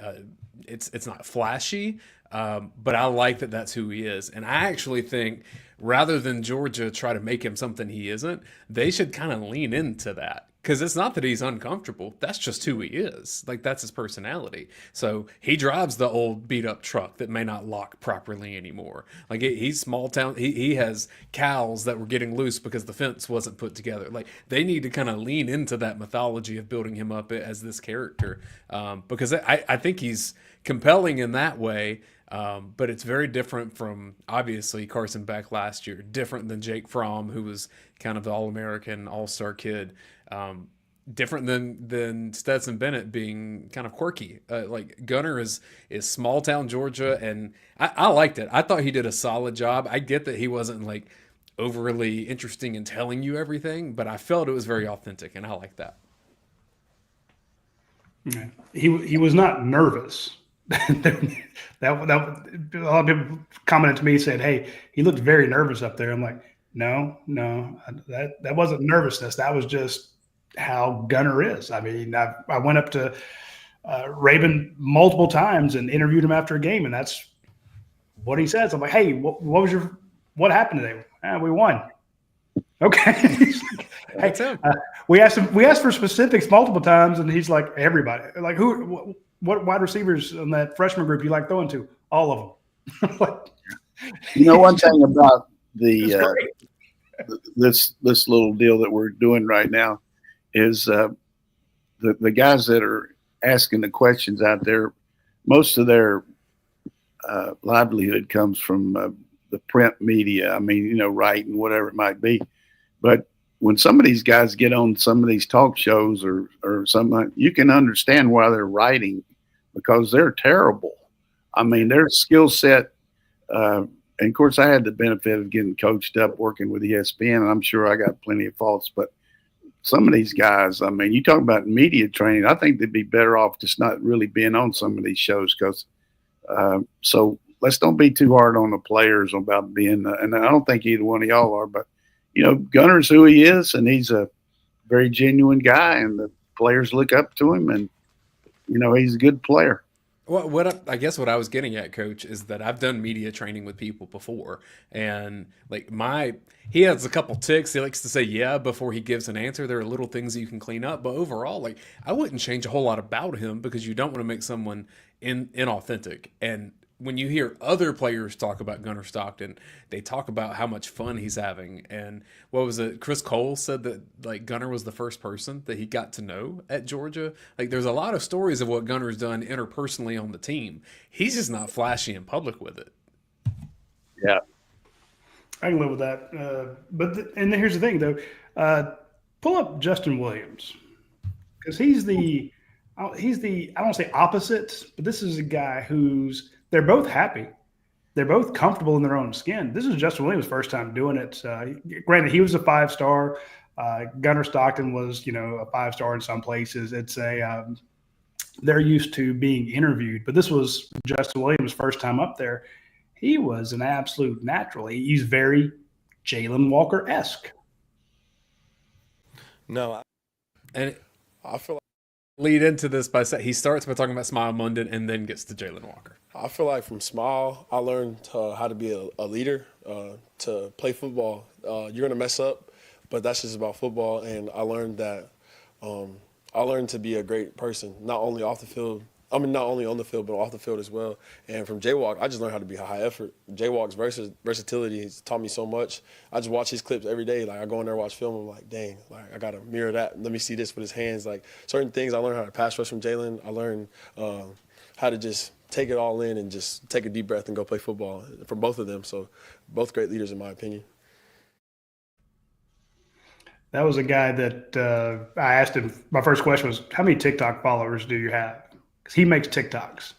it's not flashy, but I like that that's who he is. And I actually think rather than Georgia try to make him something he isn't, they should kind of lean into that. Because it's not that he's uncomfortable. That's just who he is. Like, that's his personality. So he drives the old beat-up truck that may not lock properly anymore. Like, he's small town. He has cows that were getting loose because the fence wasn't put together. Like, they need to kind of lean into that mythology of building him up as this character. Because I think he's compelling in that way. But it's very different from, obviously, Carson Beck last year. Different than Jake Fromm, who was kind of the All-American, All-Star kid. Different than Stetson Bennett being kind of quirky. Like, Gunnar is small town Georgia, and I liked it. I thought he did a solid job. I get that he wasn't like overly interesting in telling you everything, but I felt it was very authentic, and I like that. Yeah. He was not nervous. that a lot of people commented to me, said, "Hey, he looked very nervous up there." I'm like, no, that wasn't nervousness. That was just how Gunnar is. I mean, I went up to Raven multiple times and interviewed him after a game, and that's what he says. I'm like, "Hey, what happened today?" We won. Okay. Hey, we asked for specifics multiple times, and he's like, "Everybody." Like, what wide receivers on that freshman group you like throwing to? All of them. Like, one thing about this little deal that we're doing right now is the guys that are asking the questions out there, most of their livelihood comes from the print media. I mean, writing, whatever it might be. But when some of these guys get on some of these talk shows or something, you can understand why they're writing, because they're terrible. I mean, their skill set, and of course, I had the benefit of getting coached up working with ESPN, and I'm sure I got plenty of faults. But some of these guys, I mean, you talk about media training, I think they'd be better off just not really being on some of these shows. Because so let's don't be too hard on the players about being, and I don't think either one of y'all are, but Gunnar's who he is, and he's a very genuine guy, and the players look up to him, and he's a good player. Well, I guess what I was getting at, Coach, is that I've done media training with people before, and like he has a couple ticks. He likes to say "yeah" before he gives an answer. There are little things that you can clean up, but overall, like, I wouldn't change a whole lot about him, because you don't want to make someone inauthentic. And when you hear other players talk about Gunnar Stockton, they talk about how much fun he's having. And what was it? Chris Cole said that, like, Gunnar was the first person that he got to know at Georgia. Like, there's a lot of stories of what Gunnar's done interpersonally on the team. He's just not flashy in public with it. Yeah. I can live with that. And here's the thing, though. Pull up Justin Williams, because he's the I don't want to say opposite, but this is a guy they're both happy. They're both comfortable in their own skin. This is Justin Williams' first time doing it. Granted, he was a 5-star. Gunnar Stockton was, a 5-star in some places. It's they're used to being interviewed, but this was Justin Williams' first time up there. He was an absolute natural. He's very Jalen Walker-esque. No, I feel like lead into this by saying he starts by talking about Smile Munden and then gets to Jalen Walker. I feel like from Smile, I learned how to be a leader, to play football. You're going to mess up, but that's just about football. And I learned that I learned to be a great person, not only off the field. I mean, not only on the field, but off the field as well. And from J-Walk, I just learned how to be high effort. J-Walk's versatility has taught me so much. I just watch his clips every day. Like, I go in there, watch film, I'm like, dang, like, I got to mirror that. Let me see this with his hands. Like, certain things I learned how to pass rush from Jalen. I learned how to just take it all in and just take a deep breath and go play football from both of them. So both great leaders, in my opinion. That was a guy that I asked him. My first question was, how many TikTok followers do you have? Because he makes TikToks.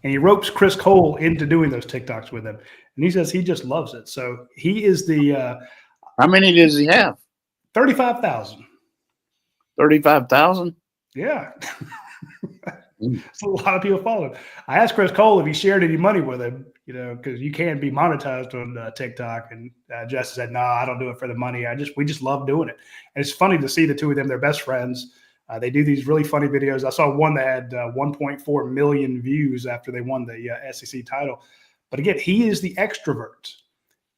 And he ropes Chris Cole into doing those TikToks with him. And he says he just loves it. So he is the How many does he have? 35,000. 35,000? Yeah. So a lot of people follow him. I asked Chris Cole if he shared any money with him, because you can be monetized on TikTok. And Justin said, no, I don't do it for the money. We just love doing it. And it's funny to see the two of them. They're best friends. They do these really funny videos. I saw one that had 1.4 million views after they won the SEC title. But again, he is the extrovert.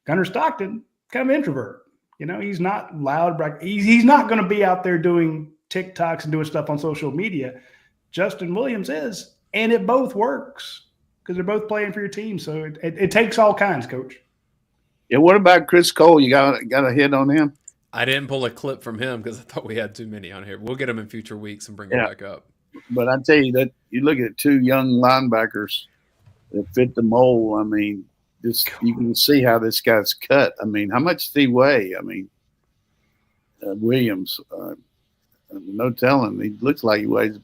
Gunnar Stockton, kind of introvert. He's not loud. He's not going to be out there doing TikToks and doing stuff on social media. Justin Williams is, and it both works because they're both playing for your team. So it takes all kinds, Coach. Yeah. What about Chris Cole? You got a hit on him? I didn't pull a clip from him because I thought we had too many on here. We'll get him in future weeks and bring him back up. But I tell you that you look at two young linebackers that fit the mold. I mean, you can see how this guy's cut. I mean, how much does he weigh? I mean, Williams, no telling. He looks like he weighs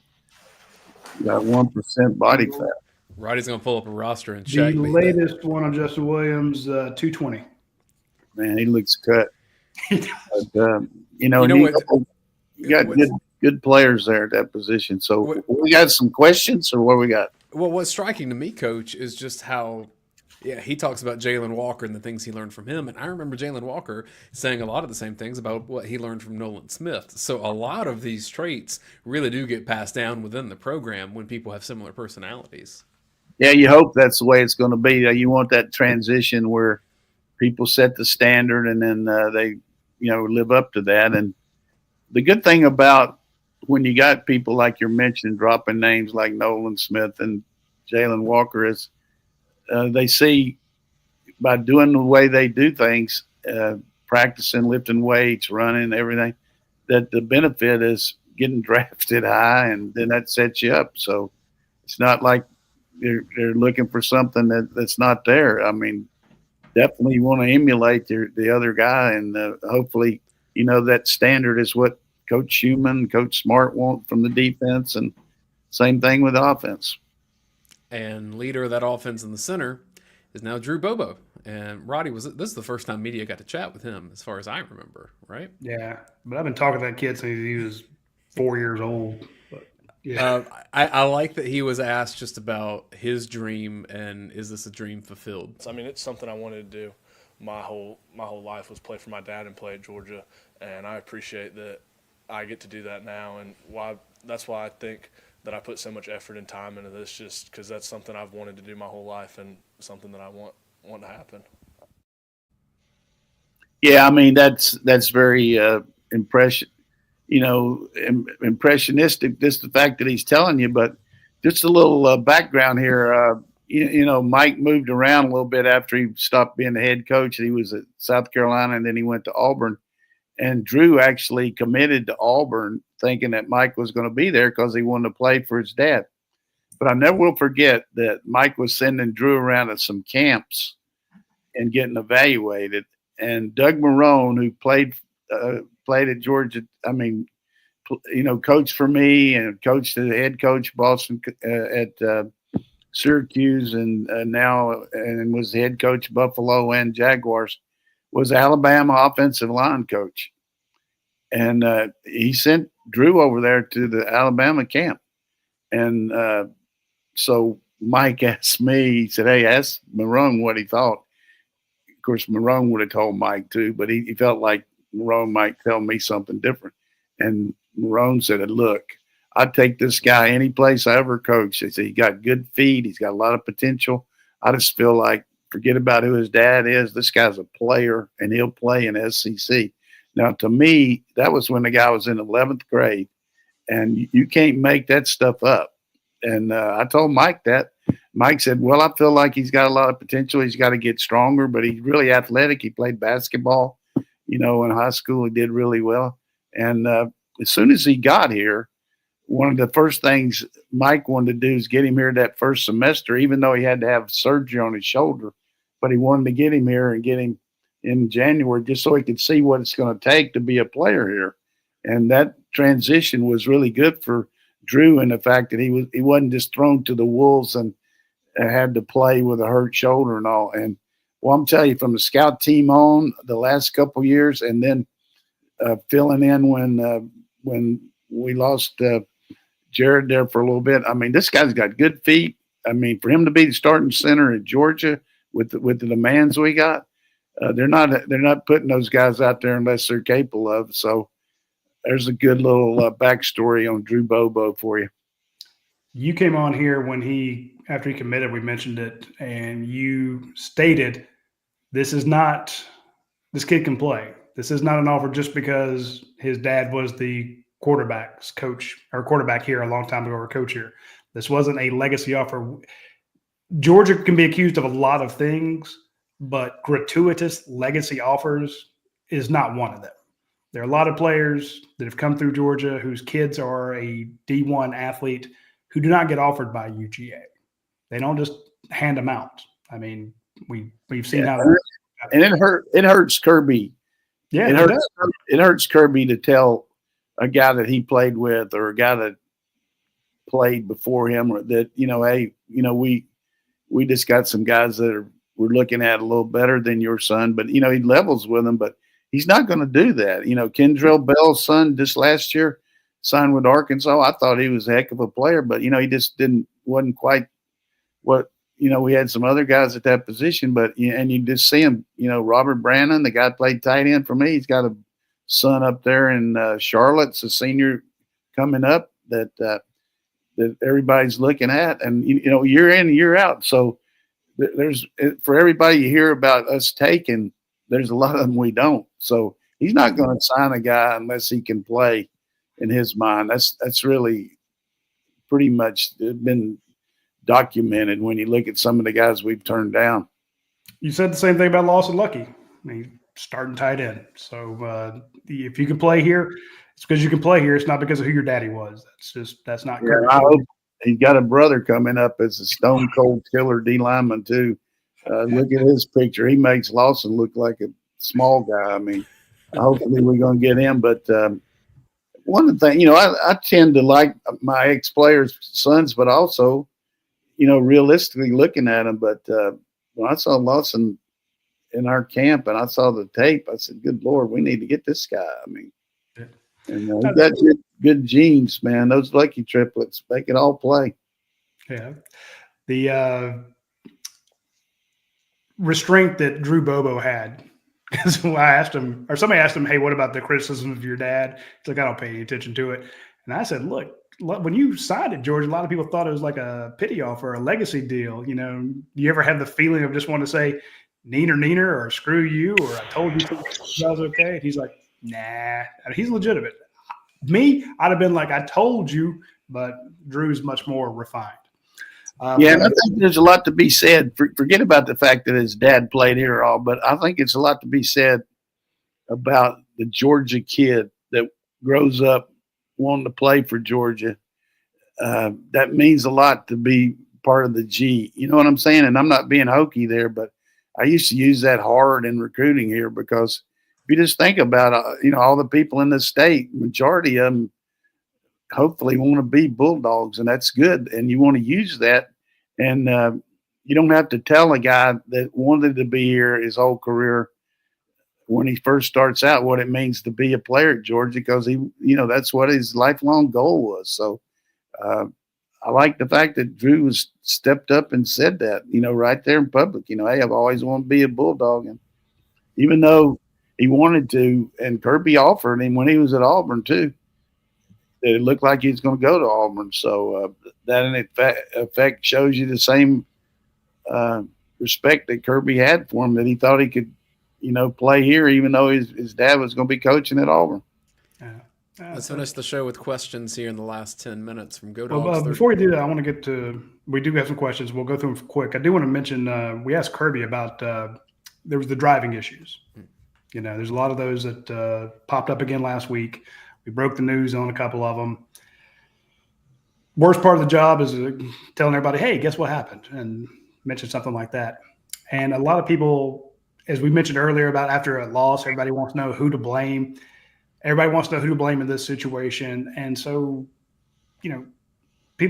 about 1% body fat. Roddy's going to pull up a roster and check. The latest one on Justin Williams, 220. Man, he looks cut. But, you got good players there at that position. So we got some questions, or what we got? Well, what's striking to me, Coach, is just how he talks about Jalen Walker and the things he learned from him. And I remember Jalen Walker saying a lot of the same things about what he learned from Nolan Smith. So a lot of these traits really do get passed down within the program when people have similar personalities. Yeah, you hope that's the way it's going to be. You want that transition where people set the standard and then they, live up to that. And the good thing about when you got people like you're mentioning dropping names like Nolan Smith and Jalen Walker is they see by doing the way they do things, practicing, lifting weights, running, everything, that the benefit is getting drafted high, and then that sets you up. So it's not like they're looking for something that's not there. I mean, definitely you want to emulate the other guy, and hopefully, that standard is what Coach Schumann, Coach Smart want from the defense, and same thing with the offense. And leader of that offense in the center is now Drew Bobo. And Roddy, this is the first time media got to chat with him, as far as I remember, right? Yeah, but I've been talking to that kid since he was 4 years old. But, yeah. I like that he was asked just about his dream and is this a dream fulfilled? I mean, it's something I wanted to do. My whole life was play for my dad and play at Georgia, and I appreciate that I get to do that now. And that's why I think that I put so much effort and time into this, just because that's something I've wanted to do my whole life and something that I want to happen. Yeah, I mean that's very impressionistic. Just the fact that he's telling you, but just a little background here. Mike moved around a little bit after he stopped being the head coach. He was at South Carolina, and then he went to Auburn. And Drew actually committed to Auburn thinking that Mike was going to be there because he wanted to play for his dad. But I never will forget that Mike was sending Drew around to some camps and getting evaluated. And Doug Marrone, who played at Georgia, coached for me and coached the head coach Boston at Syracuse and was the head coach Buffalo and Jaguars, was Alabama offensive line coach. And he sent Drew over there to the Alabama camp. And so Mike asked me, he said, hey, ask Marrone what he thought. Of course, Marrone would have told Mike too, but he felt like Marrone might tell me something different. And Marrone said, look, I'd take this guy any place I ever coached. He said, he got good feet. He's got a lot of potential. I just feel like, forget about who his dad is. This guy's a player, and he'll play in SEC. Now, to me, that was when the guy was in 11th grade, and you can't make that stuff up. And I told Mike that. Mike said, well, I feel like he's got a lot of potential. He's got to get stronger, but he's really athletic. He played basketball, in high school. He did really well. And as soon as he got here, one of the first things Mike wanted to do is get him here that first semester, even though he had to have surgery on his shoulder. But he wanted to get him here and get him in January just so he could see what it's going to take to be a player here. And that transition was really good for Drew, in the fact that he wasn't just thrown to the wolves and had to play with a hurt shoulder and all. And well, I'm telling you, from the scout team on the last couple of years, and then filling in when we lost Jared there for a little bit. I mean, this guy's got good feet. I mean, for him to be the starting center in Georgia with the demands we got, they're not putting those guys out there unless they're capable of. So there's a good little backstory on Drew Bobo for you. You came on here after he committed, we mentioned it, and you stated this kid can play. This is not an offer just because his dad was the quarterback's coach or quarterback here a long time ago or coach here. This wasn't a legacy offer. Georgia can be accused of a lot of things, but gratuitous legacy offers is not one of them. There are a lot of players that have come through Georgia whose kids are a D1 athlete who do not get offered by UGA. They don't just hand them out. I mean, we've seen how – and it hurts Kirby. Yeah, it hurts Kirby to tell a guy that he played with or a guy that played before him or that, hey, we just got some guys that we're looking at a little better than your son, but, he levels with them, but he's not going to do that. Kendrell Bell's son just last year signed with Arkansas. I thought he was a heck of a player, but, he just wasn't quite what, we had some other guys at that position, but, and you just see him, Robert Brannon, the guy played tight end for me. He's got a son up there in Charlotte's a senior coming up that everybody's looking at, and, year in, year out. So there's, for everybody you hear about us taking, there's a lot of them we don't. So he's not going to sign a guy unless he can play in his mind. That's really pretty much been documented when you look at some of the guys we've turned down. You said the same thing about Lawson Lucky. I mean, starting tight end. So if you can play here, it's because you can play here. It's not because of who your daddy was. That's not correct. I hope he's got a brother coming up as a stone cold killer D lineman too. Look at his picture. He makes Lawson look like a small guy. I mean, hopefully we're going to get him. But one of the things, I tend to like my ex-players' sons, but also, realistically looking at them. But when I saw Lawson in our camp and I saw the tape, I said, good Lord, we need to get this guy. I mean, and he got good genes, man. Those Lucky triplets, they can all play. Yeah. The restraint that Drew Bobo had, because I asked him, or somebody asked him, hey, what about the criticism of your dad? He's like, I don't pay any attention to it. And I said, look, when you signed at Georgia, a lot of people thought it was like a pity offer, a legacy deal. Do you ever have the feeling of just want to say neener or screw you or I told you I was okay? And he's like, nah. I mean, he's legitimate. Me, I'd have been like, I told you, but Drew's much more refined. And I think there's a lot to be said. Forget about the fact that his dad played here all, but I think it's a lot to be said about the Georgia kid that grows up wanting to play for Georgia. That means a lot to be part of the G. You know what I'm saying? And I'm not being hokey there, but I used to use that hard in recruiting here because if you just think about, all the people in the state, majority of them hopefully want to be Bulldogs, and that's good. And you want to use that. And you don't have to tell a guy that wanted to be here his whole career when he first starts out what it means to be a player at Georgia, because he, that's what his lifelong goal was. So I like the fact that Drew was stepped up and said that, right there in public, hey, I've always wanted to be a Bulldog. And even though he wanted to, and Kirby offered him when he was at Auburn too, it looked like he was going to go to Auburn. So that in effect shows you the same respect that Kirby had for him, that he thought he could, play here, even though his dad was going to be coaching at Auburn. Yeah. Let's finish the show with questions here in the last 10 minutes from Go Well, Dogs. before we do that, I want to get to – we do have some questions. We'll go through them quick. I do want to mention we asked Kirby about there was the driving issues. There's a lot of those that popped up again last week. We broke the news on a couple of them. Worst part of the job is telling everybody, hey, guess what happened? And mention something like that. And a lot of people, as we mentioned earlier about after a loss, everybody wants to know who to blame. Everybody wants to know who to blame in this situation. And so,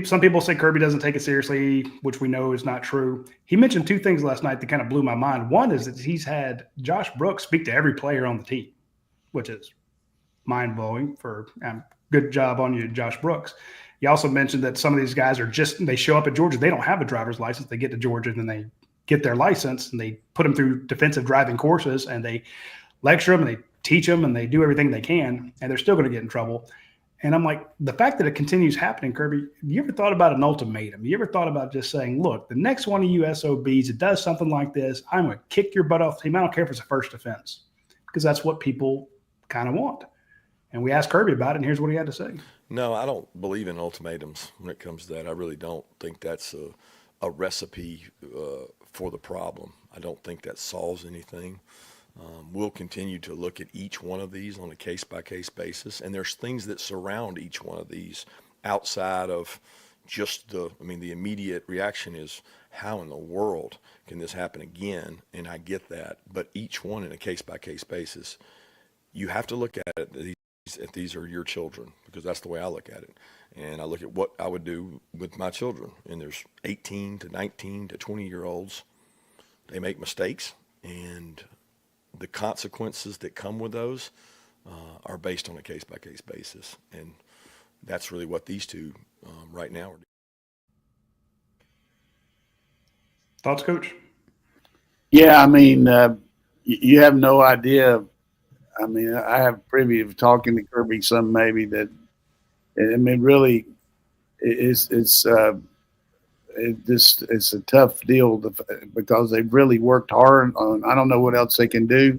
some people say Kirby doesn't take it seriously, which we know is not true. He mentioned two things last night that kind of blew my mind. One is that he's had Josh Brooks speak to every player on the team, which is mind-blowing for good job on you, Josh Brooks. He also mentioned that some of these guys they show up at Georgia. They don't have a driver's license. They get to Georgia and then they get their license and they put them through defensive driving courses and they lecture them and they teach them and they do everything they can, and they're still going to get in trouble. And I'm like, the fact that it continues happening, Kirby, you ever thought about an ultimatum? You ever thought about just saying, look, the next one of you SOBs that does something like this, I'm going to kick your butt off the team. I don't care if it's a first offense, because that's what people kind of want. And we asked Kirby about it, and here's what he had to say. No, I don't believe in ultimatums when it comes to that. I really don't think that's a recipe for the problem. I don't think that solves anything. We'll continue to look at each one of these on a case-by-case basis, and there's things that surround each one of these outside of just the immediate reaction is, how in the world can this happen again? And I get that, but each one in a case-by-case basis, you have to look at it if these are your children, because that's the way I look at it. And I look at what I would do with my children, and there's 18 to 19 to 20-year-olds. They make mistakes, and the consequences that come with those are based on a case-by-case basis. And that's really what these two right now are doing. Thoughts, Coach? Yeah, you have no idea. I have privy of talking to Kirby some maybe that, really it's a tough deal because they've really worked hard on. I don't know what else they can do.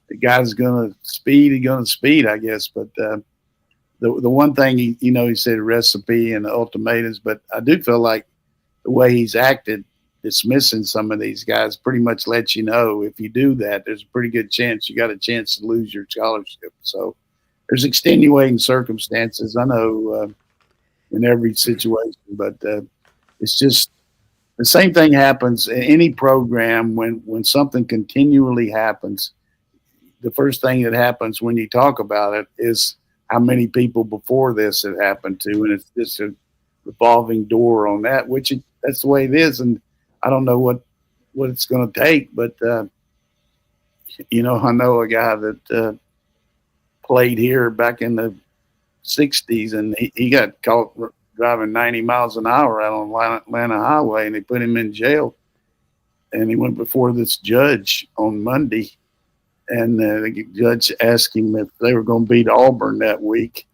The guy's going to speed, I guess. But the one thing he said recipe and ultimatums, but I do feel like the way he's acted, dismissing some of these guys, pretty much lets you know if you do that, there's a pretty good chance you got a chance to lose your scholarship. So there's extenuating circumstances, I know, in every situation, but it's just the same thing happens in any program when something continually happens. The first thing that happens when you talk about it is how many people before this it happened to, and it's just a revolving door on that, that's the way it is. And I don't know what it's going to take, but I know a guy that played here back in the 60s, and he got caught driving 90 miles an hour out on Atlanta Highway, and they put him in jail. And he went before this judge on Monday, and the judge asked him if they were going to beat Auburn that week.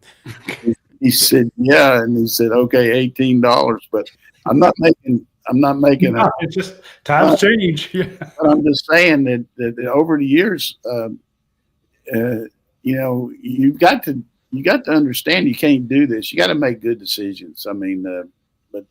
He said, yeah, and he said, okay, $18, but I'm not making No, it's just times change. Yeah. But I'm just saying that over the years, you've got to understand you can't do this. You got to make good decisions. But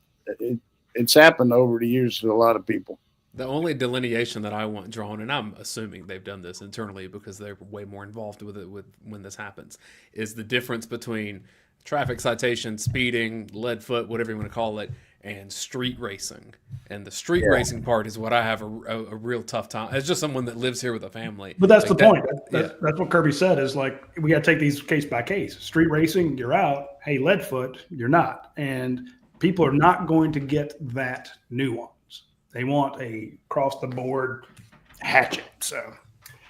it's happened over the years to a lot of people. The only delineation that I want drawn, and I'm assuming they've done this internally because they're way more involved with it when this happens, is the difference between traffic citation, speeding, lead foot, whatever you want to call it, and street racing. And the street racing part is what I have a real tough time. It's just someone that lives here with a family. But that's the point. That's what Kirby said is like, we got to take these case by case. Street racing, you're out. Hey, lead foot, you're not. And people are not going to get that nuance. They want a across-the-board hatchet. So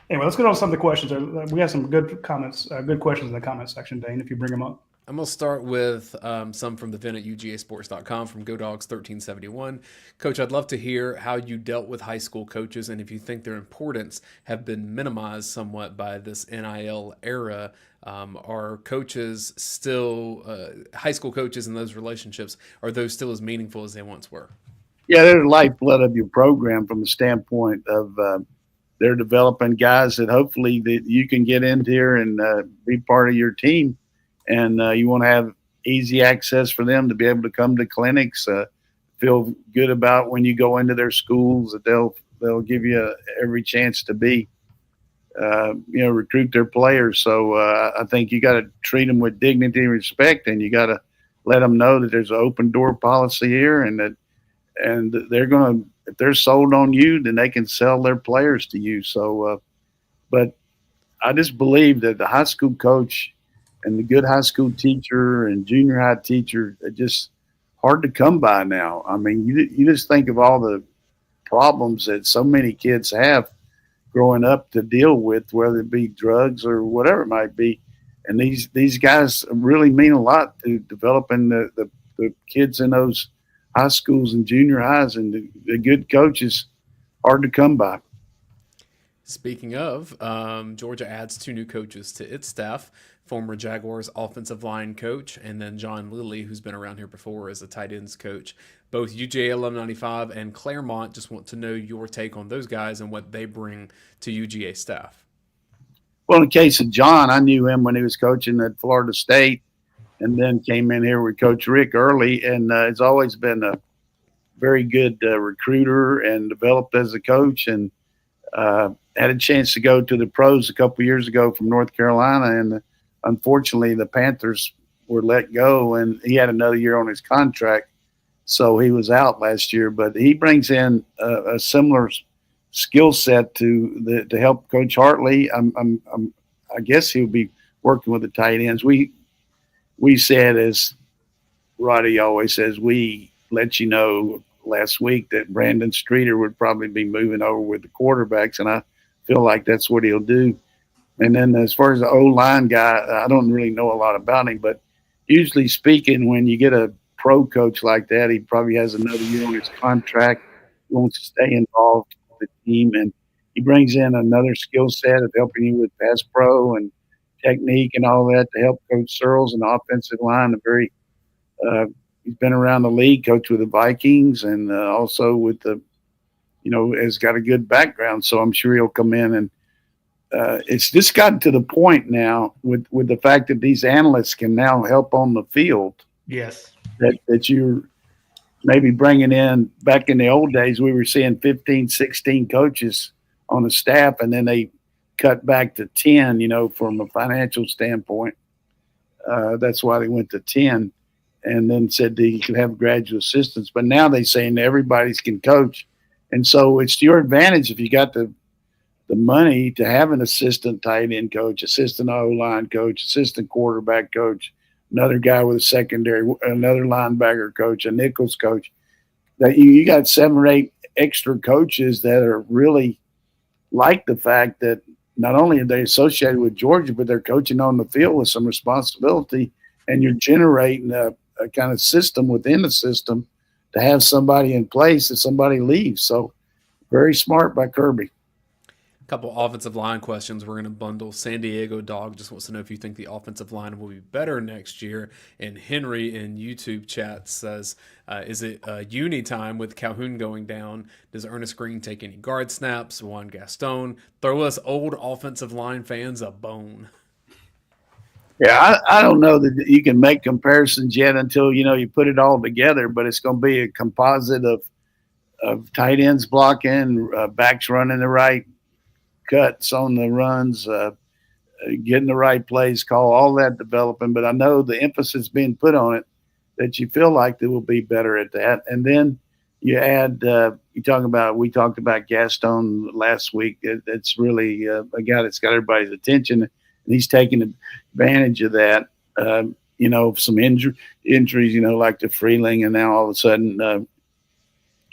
anyway, let's get on to some of the questions. We have some good comments, good questions in the comment section, Dane, if you bring them up. I'm going to start with some from the Vin at UGASports.com from GoDogs1371. Coach, I'd love to hear how you dealt with high school coaches and if you think their importance have been minimized somewhat by this NIL era. Are coaches still, high school coaches and those relationships, are those still as meaningful as they once were? Yeah, they're the lifeblood of your program from the standpoint of they're developing guys that hopefully that you can get in here and be part of your team. And you want to have easy access for them to be able to come to clinics, feel good about when you go into their schools that they'll give you every chance to be, recruit their players. So I think you got to treat them with dignity and respect, and you got to let them know that there's an open door policy here, and they're going to, if they're sold on you, then they can sell their players to you. So, but I just believe that the high school coach and the good high school teacher and junior high teacher are just hard to come by now. I mean, you just think of all the problems that so many kids have growing up to deal with, whether it be drugs or whatever it might be. And these guys really mean a lot to developing the kids in those high schools and junior highs, and the good coaches hard to come by. Speaking of, Georgia adds 2 new coaches to its staff, former Jaguars offensive line coach, and then John Lilly, who's been around here before as a tight ends coach. Both UGA Alum 95 and Claremont. Just want to know your take on those guys and what they bring to UGA staff. Well, in the case of John, I knew him when he was coaching at Florida State, and then came in here with Coach Rick early, and has always been a very good recruiter and developed as a coach, and had a chance to go to the pros a couple years ago from North Carolina, and unfortunately the Panthers were let go, and he had another year on his contract, so he was out last year. But he brings in a similar skill set to help Coach Hartley. I guess he'll be working with the tight ends. We said, as Roddy always says, we let you know last week that Brandon Streeter would probably be moving over with the quarterbacks, and I feel like that's what he'll do. And then as far as the O-line guy, I don't really know a lot about him, but usually speaking, when you get a pro coach like that, he probably has another year on his contract, he wants to stay involved with the team, and he brings in another skill set of helping you with pass pro and technique and all that to help Coach Searles and the offensive line. He's been around the league, coached with the Vikings, and also with has got a good background. So I'm sure he'll come in, and it's just gotten to the point now with the fact that these analysts can now help on the field. Yes. That you're maybe bringing in. Back in the old days, we were seeing 15, 16 coaches on the staff, and then they cut back to 10, from a financial standpoint. That's why they went to 10, and then said that you could have graduate assistants. But now they're saying everybody can coach. And so it's to your advantage if you got the money to have an assistant tight end coach, assistant O-line coach, assistant quarterback coach, another guy with a secondary, another linebacker coach, a nickels coach. That you got 7 or 8 extra coaches that are really like the fact that not only are they associated with Georgia, but they're coaching on the field with some responsibility, and you're generating a kind of system within the system to have somebody in place if somebody leaves. So very smart by Kirby. A couple offensive line questions we're going to bundle. San Diego Dog just wants to know if you think the offensive line will be better next year. And Henry in YouTube chat says, is it uni time with Calhoun going down? Does Ernest Green take any guard snaps? Juan Gaston, throw us old offensive line fans a bone. Yeah, I don't know that you can make comparisons yet until, you put it all together, but it's going to be a composite of tight ends blocking, backs running the right cuts on the runs, getting the right plays call, all that developing. But I know the emphasis being put on it that you feel like they will be better at that. And then you add, we talked about Gaston last week. It's really a guy that's got everybody's attention, and he's taking advantage of that. Some injuries, like the Freeling, and now all of a sudden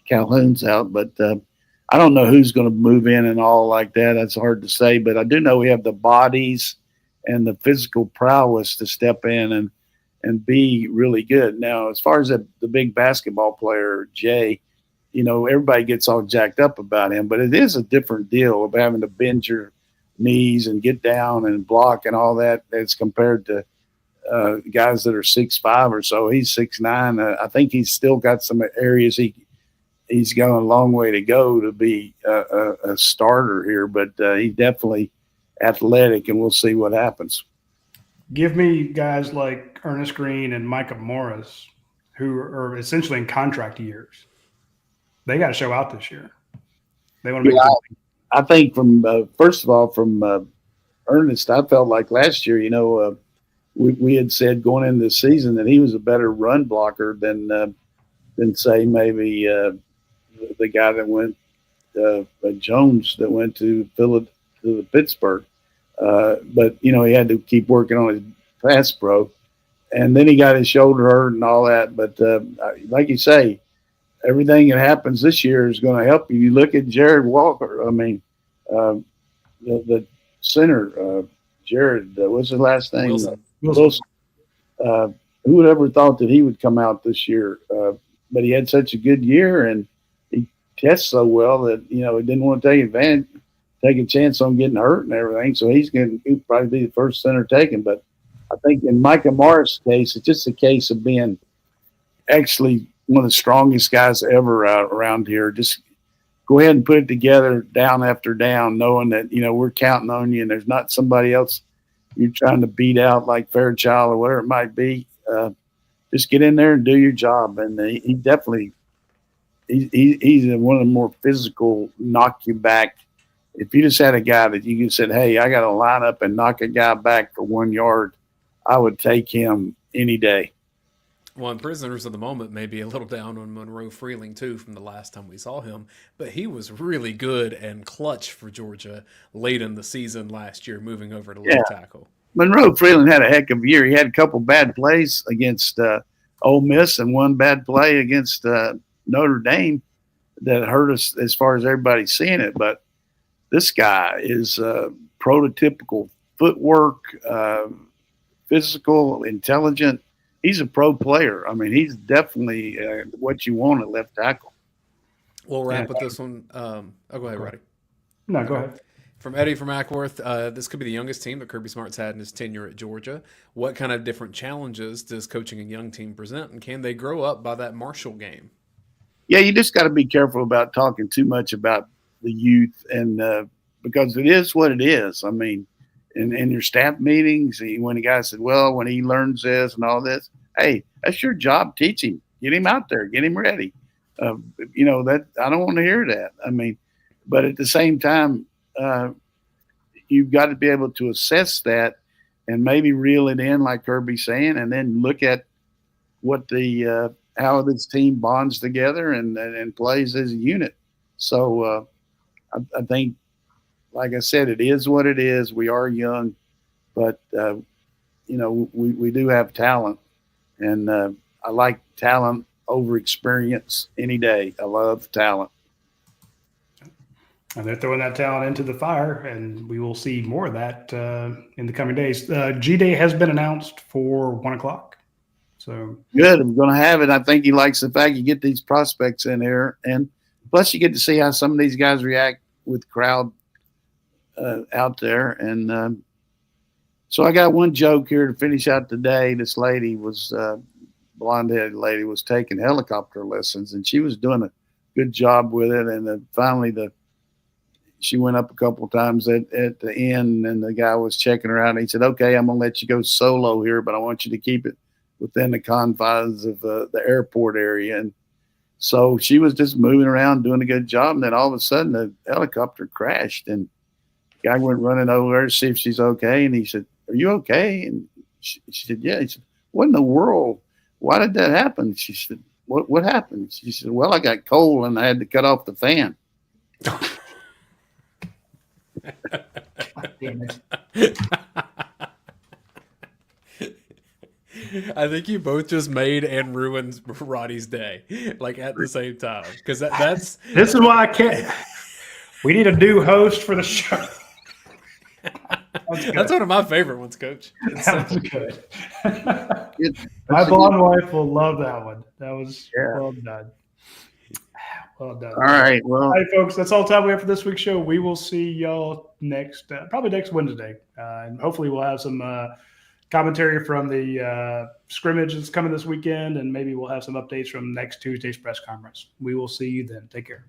Calhoun's out. But I don't know who's going to move in and all like that. That's hard to say. But I do know we have the bodies and the physical prowess to step in and be really good. Now, as far as the big basketball player, Jay, everybody gets all jacked up about him, but it is a different deal of having to bend your knees and get down and block and all that as compared to guys that are 6'5" or so. He's 6'9". I think he's still got some areas he's got a long way to go to be a starter here, but he's definitely athletic, and we'll see what happens. Give me guys like Ernest Green and Micah Morris, who are essentially in contract years. They got to show out this year. They want to make. I think first of all, from Ernest, I felt like last year, we had said going into the season that he was a better run blocker than say maybe the guy that went Jones that went to Pittsburgh. But he had to keep working on his pass pro, and then he got his shoulder hurt and all that. But like you say, everything that happens this year is going to help you. You look at Jared Walker. I mean, the center, Jared, what's his last name? Wilson. Who would ever thought that he would come out this year? But he had such a good year, and he tests so well that he didn't want to take a chance on getting hurt and everything. So he'll probably be the first center taken. But I think in Micah Morris' case, it's just a case of being actually one of the strongest guys ever around here. Just go ahead and put it together down after down, knowing that, we're counting on you and there's not somebody else you're trying to beat out like Fairchild or whatever it might be. Just get in there and do your job. And he definitely he's one of the more physical, knock you back. If you just had a guy that you said, hey, I got to line up and knock a guy back for 1 yard, I would take him any day. Well, and prisoners of the moment may be a little down on Monroe Freeling, too, from the last time we saw him. But he was really good and clutch for Georgia late in the season last year, moving over to left tackle. Monroe Freeling had a heck of a year. He had a couple bad plays against Ole Miss and one bad play against Notre Dame that hurt us as far as everybody's seeing it. But this guy is prototypical footwork, physical, intelligent. He's a pro player. I mean, he's definitely what you want at left tackle. We'll wrap with this one. Go ahead, Radi. No, go ahead. From Eddie from Ackworth, this could be the youngest team that Kirby Smart's had in his tenure at Georgia. What kind of different challenges does coaching a young team present, and can they grow up by that Marshall game? Yeah, you just got to be careful about talking too much about the youth, and because it is what it is. I mean, in your staff meetings, when the guy said, well, when he learns this and all this, hey, that's your job. Teach him. Get him out there. Get him ready. That I don't want to hear that. I mean, but at the same time, you've got to be able to assess that and maybe reel it in, like Kirby's saying, and then look at what how this team bonds together and plays as a unit. So I think, like I said, it is what it is. We are young, but we do have talent, and I like talent over experience any day. I love talent. And they're throwing that talent into the fire, and we will see more of that in the coming days. G-Day has been announced for 1 o'clock. So good. I'm going to have it. I think he likes the fact you get these prospects in here, and plus you get to see how some of these guys react with crowd out there. And so I got one joke here to finish out today. This lady was blonde-headed lady was taking helicopter lessons, and she was doing a good job with it. And then finally she went up a couple of times at the end, and the guy was checking her out. And he said, okay, I'm going to let you go solo here, but I want you to keep it within the confines of the airport area. And so she was just moving around, doing a good job. And then all of a sudden the helicopter crashed, and the guy went running over there to see if she's okay. And he said, are you okay? And she said, yeah. He said, what in the world? Why did that happen? She said, what happened? She said, well, I got cold and I had to cut off the fan. damn it. I think you both just made and ruined Roddy's day, like at the same time. Because that's this is why I can't. We need a new host for the show. That's one of my favorite ones, Coach. That was good. That's My a blonde wife will love that one. That was Yeah. well done. Well done. All right. Well, All right, folks, that's all the time we have for this week's show. We will see y'all probably next Wednesday. And hopefully we'll have some commentary from the scrimmage that's coming this weekend, and maybe we'll have some updates from next Tuesday's press conference. We will see you then. Take care.